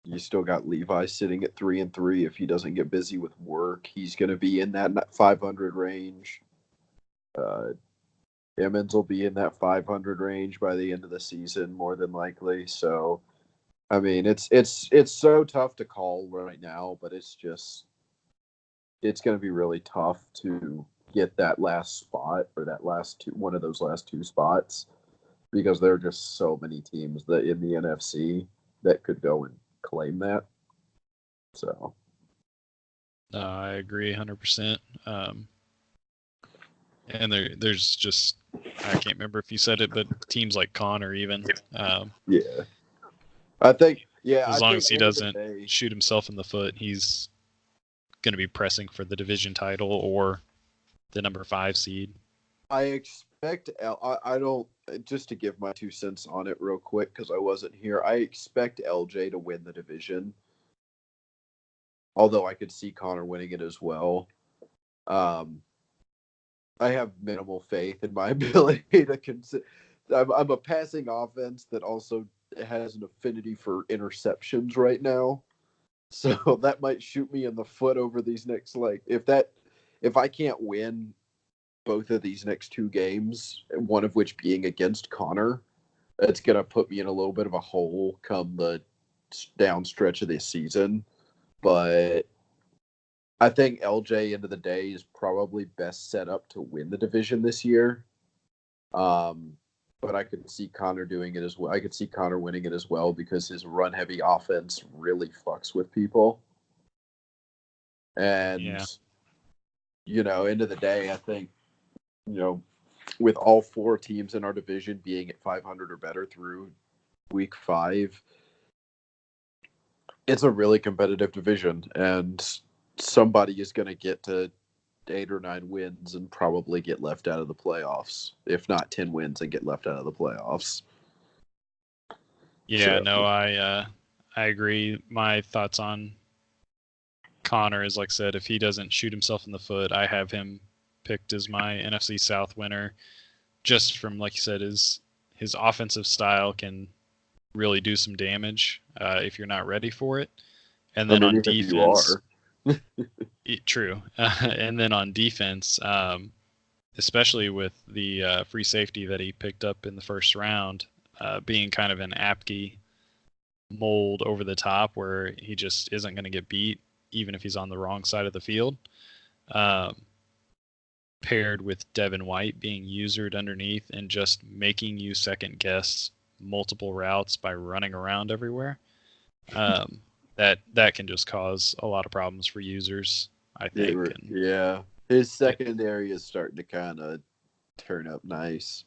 you still got Levi sitting at 3-3. If he doesn't get busy with work, he's going to be in that 500 range. Emmons will be in that 500 range by the end of the season, more than likely. So, I mean, it's so tough to call right now, but it's going to be really tough to get that last spot or one of those last two spots, because there are just so many teams that in the NFC that could go and claim that. So, I agree 100%. And there's just, I can't remember if you said it, but teams like Connor even. yeah. I think, as long as he doesn't shoot himself in the foot, he's going to be pressing for the division title or the number 5 seed. I expect, I don't, just to give my 2 cents on it real quick, because I wasn't here, I expect LJ to win the division. Although I could see Connor winning it as well. I have minimal faith in my ability to consider. I'm a passing offense that also has an affinity for interceptions right now. So that might shoot me in the foot over these next, if I can't win both of these next 2 games, one of which being against Connor, it's going to put me in a little bit of a hole come the down stretch of this season. But I think LJ, end of the day, is probably best set up to win the division this year. But I could see Connor doing it as well. I could see Connor winning it as well, because his run-heavy offense really fucks with people. And, end of the day, I think, with all 4 teams in our division being at 500 or better through week 5, it's a really competitive division, and somebody is going to get to 8 or 9 wins and probably get left out of the playoffs, if not 10 wins and get left out of the playoffs. Yeah, so. No, I agree. My thoughts on Connor is, like I said, if he doesn't shoot himself in the foot, I have him picked as my NFC South winner, just from, like you said, his offensive style can really do some damage if you're not ready for it. And then on defense, true. And then on defense, especially with the free safety that he picked up in the first round, being kind of an Apke mold over the top where he just isn't going to get beat even if he's on the wrong side of the field. Paired with Devin White being usered underneath and just making you second guess multiple routes by running around everywhere. That can just cause a lot of problems for users, I think. Yeah. His secondary is starting to kind of turn up nice,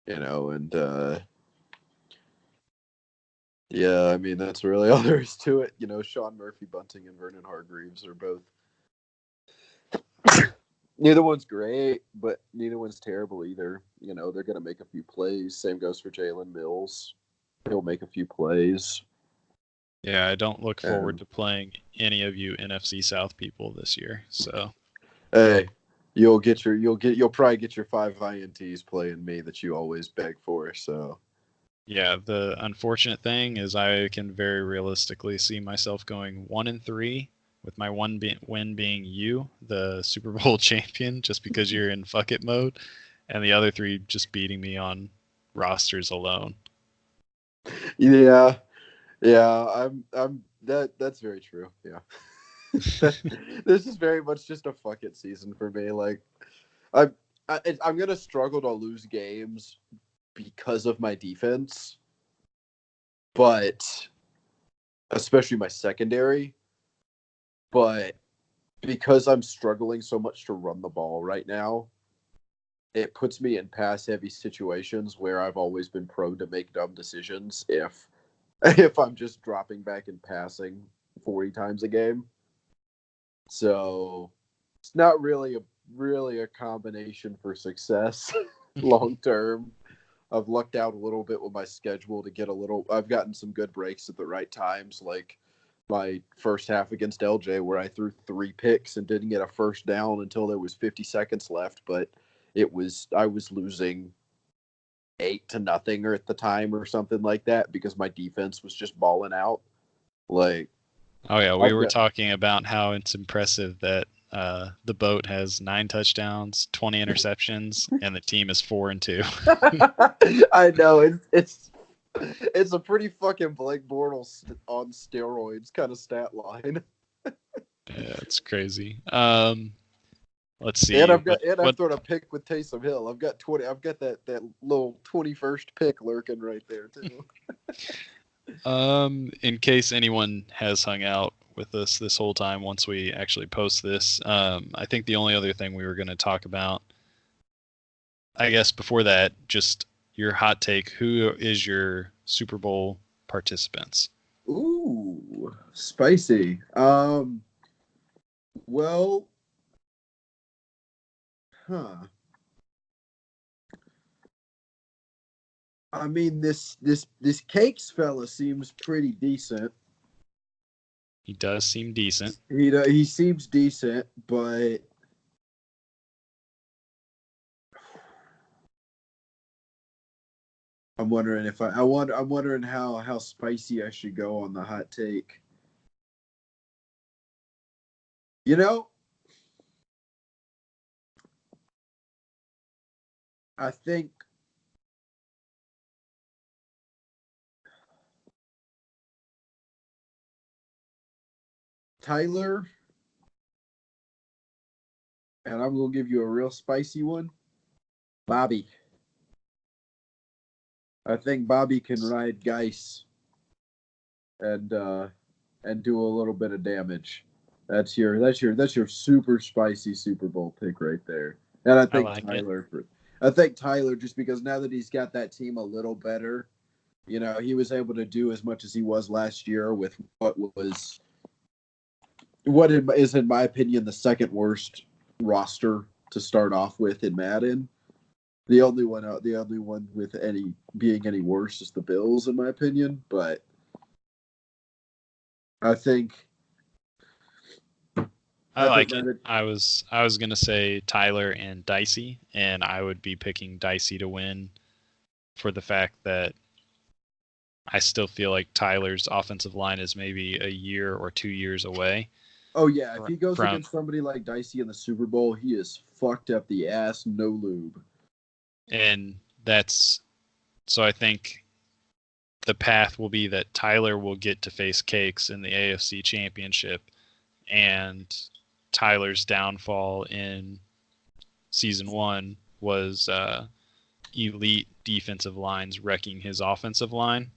and yeah, I mean, that's really all there is to it. Sean Murphy Bunting and Vernon Hargreaves are both neither one's great, but neither one's terrible either. They're going to make a few plays. Same goes for Jalen Mills. He'll make a few plays. Yeah, I don't look forward to playing any of you NFC South people this year. So, hey, you'll probably get your 5 INTs playing me that you always beg for. So, yeah, the unfortunate thing is I can very realistically see myself going 1-3 with my one win being you, the Super Bowl champion, just because you're in fuck it mode, and the other 3 just beating me on rosters alone. Yeah. Yeah, that's very true. Yeah. This is very much just a fuck it season for me. Like, I'm going to struggle to lose games because of my defense, but especially my secondary, but because I'm struggling so much to run the ball right now, it puts me in pass heavy situations where I've always been prone to make dumb decisions if I'm just dropping back and passing 40 times a game. So it's not really a combination for success long term. I've lucked out a little bit with my schedule to get I've gotten some good breaks at the right times, like my first half against LJ where I threw 3 picks and didn't get a first down until there was 50 seconds left, but I was losing 8-0 or at the time or something like that because my defense was just balling out. Like, oh yeah, we were talking about how it's impressive that the boat has 9 touchdowns, 20 interceptions, and the team is 4-2. I know it's a pretty fucking Blake Bortles on steroids kind of stat line. Yeah, it's crazy. Let's see. And I've thrown a pick with Taysom Hill. I've got that little 21st pick lurking right there too. In case anyone has hung out with us this whole time, once we actually post this, I think the only other thing we were going to talk about, I guess before that, just your hot take. Who is your Super Bowl participants? Ooh, spicy. Well, I mean, this Cakes fella seems pretty decent. He does seem decent. He seems decent, but I'm wondering if I'm wondering how spicy I should go on the hot take. You know, I think Tyler, and I'm going to give you a real spicy one, Bobby. I think Bobby can ride Geis and do a little bit of damage. That's your super spicy Super Bowl pick right there. And I think I think Tyler, just because now that he's got that team a little better, you know, he was able to do as much as he was last year with what is, in my opinion, the second worst roster to start off with in Madden. The only one with any worse is the Bills, in my opinion. But I think I like it. I was gonna say Tyler and Dicey, and I would be picking Dicey to win for the fact that I still feel like Tyler's offensive line is maybe a year or 2 years away. Oh yeah, if he goes against somebody like Dicey in the Super Bowl, he is fucked up the ass, no lube. And so I think the path will be that Tyler will get to face Cakes in the AFC Championship, and Tyler's downfall in season 1 was elite defensive lines wrecking his offensive line.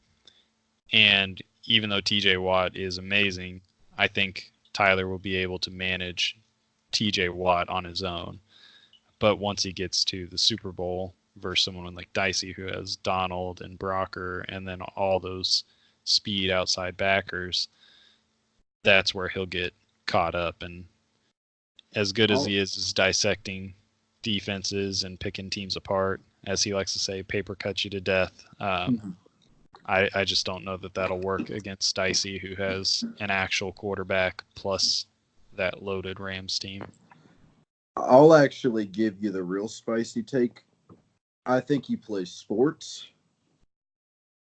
And even though TJ Watt is amazing, I think Tyler will be able to manage TJ Watt on his own. But once he gets to the Super Bowl versus someone like Dicey, who has Donald and Brocker and then all those speed outside backers, that's where he'll get caught up. And as good as he is dissecting defenses and picking teams apart, as he likes to say, paper cuts you to death. I just don't know that that'll work against Dicey, who has an actual quarterback plus that loaded Rams team. I'll actually give you the real spicy take. I think he plays sports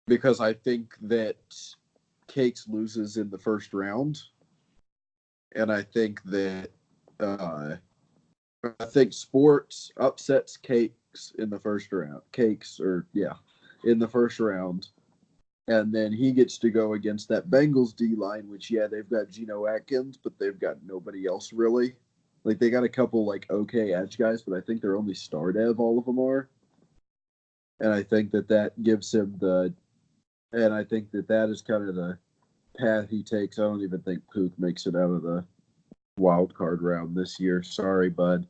because I think that Cakes loses in the first round. And I think that sports upsets Cakes in the first round. In the first round. And then he gets to go against that Bengals D-line, which, yeah, they've got Geno Atkins, but they've got nobody else really. Like, they got a couple, like, okay edge guys, but I think they're only star dev, all of them are. And I think that gives him and I think that is kind of the path he takes. I don't even think Pook makes it out of the wild card round this year. Sorry, bud.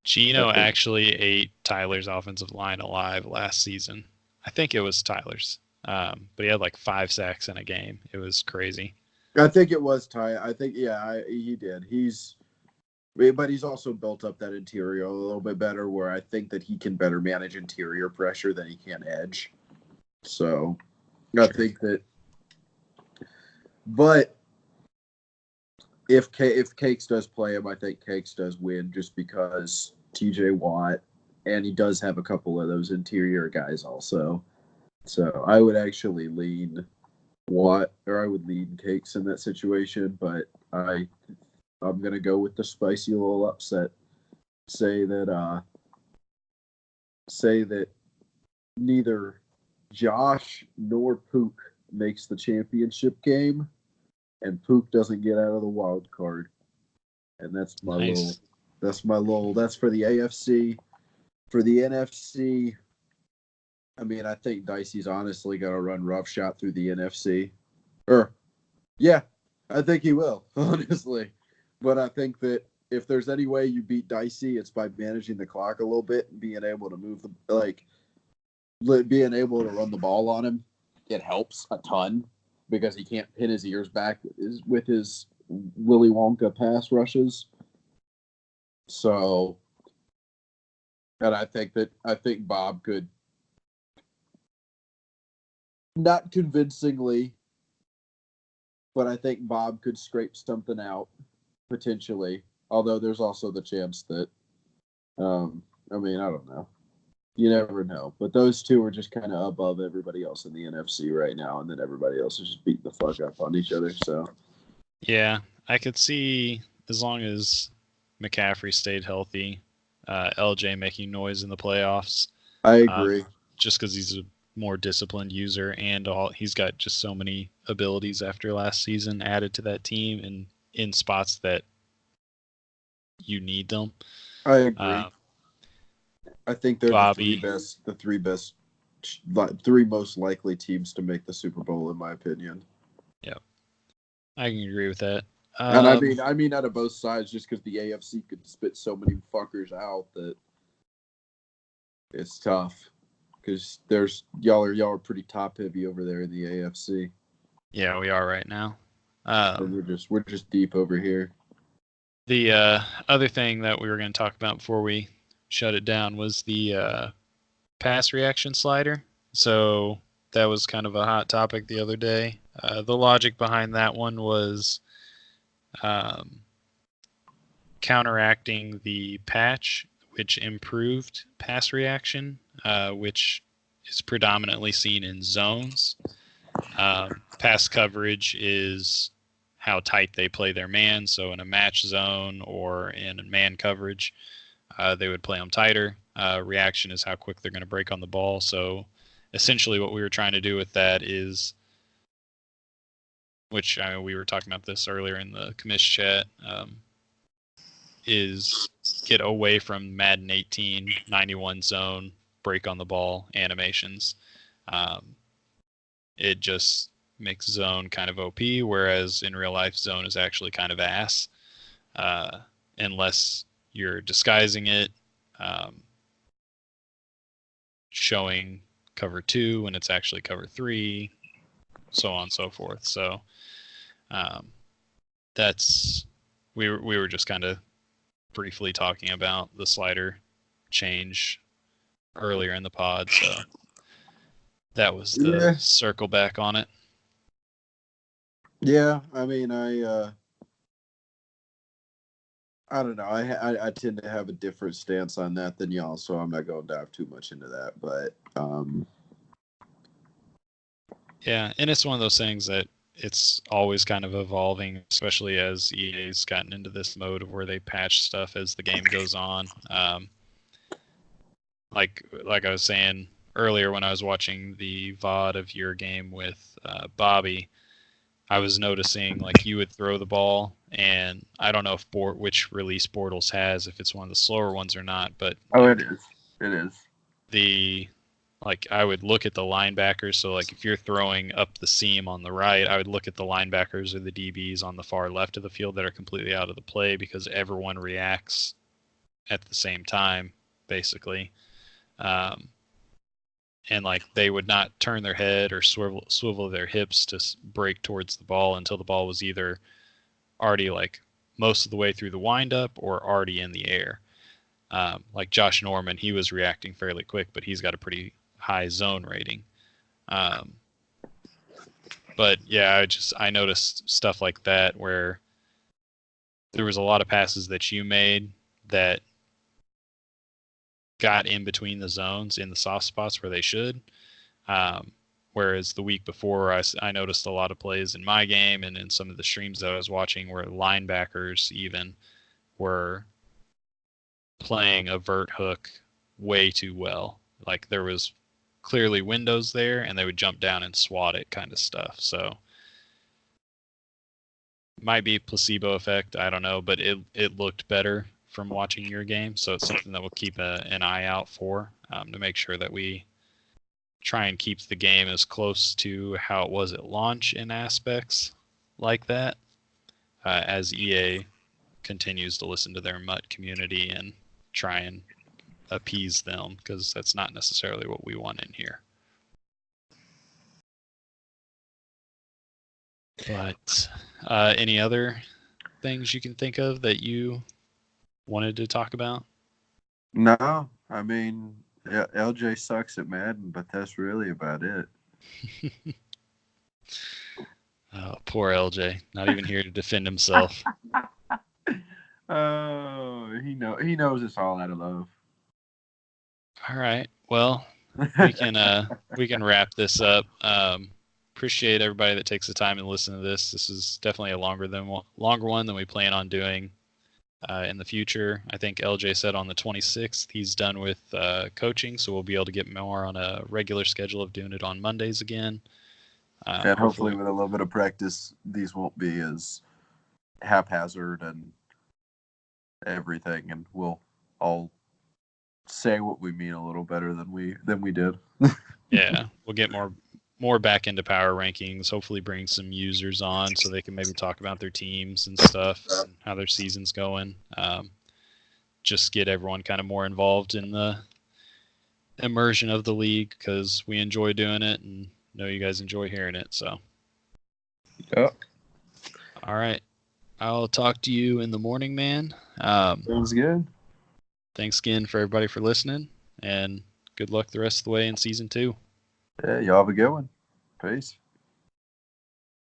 Geno actually ate Tyler's offensive line alive last season. I think it was Tyler's, but he had like 5 sacks in a game. It was crazy. I think it was Ty. I think, yeah, he did. But he's also built up that interior a little bit better, where I think that he can better manage interior pressure than he can edge. So I think that, but if Cakes does play him, I think Cakes does win just because TJ Watt and he does have a couple of those interior guys also. So I would actually lean Watt, or I would lean Cakes in that situation, but I'm gonna go with the spicy little upset. Say that neither Josh nor Pook makes the championship game, and Pook doesn't get out of the wild card. And that's my Nice. that's for the AFC. For the NFC, I mean, I think Dicey's honestly going to run roughshod through the NFC. Yeah, I think he will, honestly. But I think that if there's any way you beat Dicey, it's by managing the clock a little bit and being able to being able to run the ball on him. It helps a ton because he can't pin his ears back with his Willy Wonka pass rushes. So, and I think Bob could, not convincingly, but I think Bob could scrape something out potentially. Although there's also the chance that, I don't know. You never know. But those two are just kind of above everybody else in the NFC right now, and then everybody else is just beating the fuck up on each other. So, yeah, I could see as long as McCaffrey stayed healthy, LJ making noise in the playoffs. I agree. Just because he's a more disciplined user, and he's got just so many abilities after last season added to that team and in spots that you need them. I agree. I think they're Bobby, the three most likely teams to make the Super Bowl, in my opinion. Yeah, I can agree with that. And I mean, out of both sides, just because the AFC could spit so many fuckers out that it's tough. Because y'all are pretty top heavy over there in the AFC. Yeah, we are right now. We're just deep over here. The other thing that we were going to talk about before we shut it down was the pass reaction slider. So that was kind of a hot topic the other day. The logic behind that one was counteracting the patch, which improved pass reaction, which is predominantly seen in zones. Pass coverage is how tight they play their man. So in a match zone or in man coverage, they would play them tighter. Reaction is how quick they're going to break on the ball. So essentially what we were trying to do with that is, which we were talking about this earlier in the commish chat, is get away from Madden 18, 91 zone, break on the ball animations. It just makes zone kind of OP, whereas in real life zone is actually kind of ass, unless you're disguising it, showing cover 2 when it's actually cover 3, so on and so forth. So that's we were just kind of briefly talking about the slider change earlier in the pod, so that was the circle back on it. Yeah, I mean, I don't know. I tend to have a different stance on that than y'all, so I'm not going to dive too much into that. But yeah, and it's one of those things that it's always kind of evolving, especially as EA's gotten into this mode of where they patch stuff as the game goes on. Like I was saying earlier when I was watching the VOD of your game with Bobby, I was noticing like you would throw the ball, and I don't know if which release Bortles has, if it's one of the slower ones or not, but it is. It is. I would look at the linebackers. So like if you're throwing up the seam on the right, I would look at the linebackers or the DBs on the far left of the field that are completely out of the play because everyone reacts at the same time, basically. And like they would not turn their head or swivel their hips to break towards the ball until the ball was either already like most of the way through the windup or already in the air. Like Josh Norman, he was reacting fairly quick, but he's got a pretty high zone rating. But yeah, I noticed stuff like that where there was a lot of passes that you made that got in between the zones in the soft spots where they should. Whereas the week before, I noticed a lot of plays in my game and in some of the streams that I was watching where linebackers even were playing a vert hook way too well. Like there was clearly windows there and they would jump down and swat it kind of stuff. So might be placebo effect. I don't know, but it looked better from watching your game. So it's something that we'll keep an eye out for to make sure that we try and keep the game as close to how it was at launch in aspects like that as EA continues to listen to their MUT community and try and appease them, because that's not necessarily what we want in here. But any other things you can think of that you wanted to talk about? No, I mean, LJ sucks at Madden, but that's really about it. Oh, poor LJ, not even here to defend himself. Oh, he knows it's all out of love. All right, well, we can wrap this up. Appreciate everybody that takes the time to listen to this. This is definitely a longer one than we plan on doing in the future. I think LJ said on the 26th he's done with coaching, so we'll be able to get more on a regular schedule of doing it on Mondays again. And hopefully with a little bit of practice, these won't be as haphazard and everything, and we'll all say what we mean a little better than we did. Yeah, we'll get more back into power rankings, hopefully bring some users on so they can maybe talk about their teams and stuff and how their season's going. Just get everyone kind of more involved in the immersion of the league, because we enjoy doing it and know you guys enjoy hearing it. So, Yep. All right. I'll talk to you in the morning, man. Sounds good. Thanks again for everybody for listening, and good luck the rest of the way in season 2. Yeah, y'all have a good one. Peace.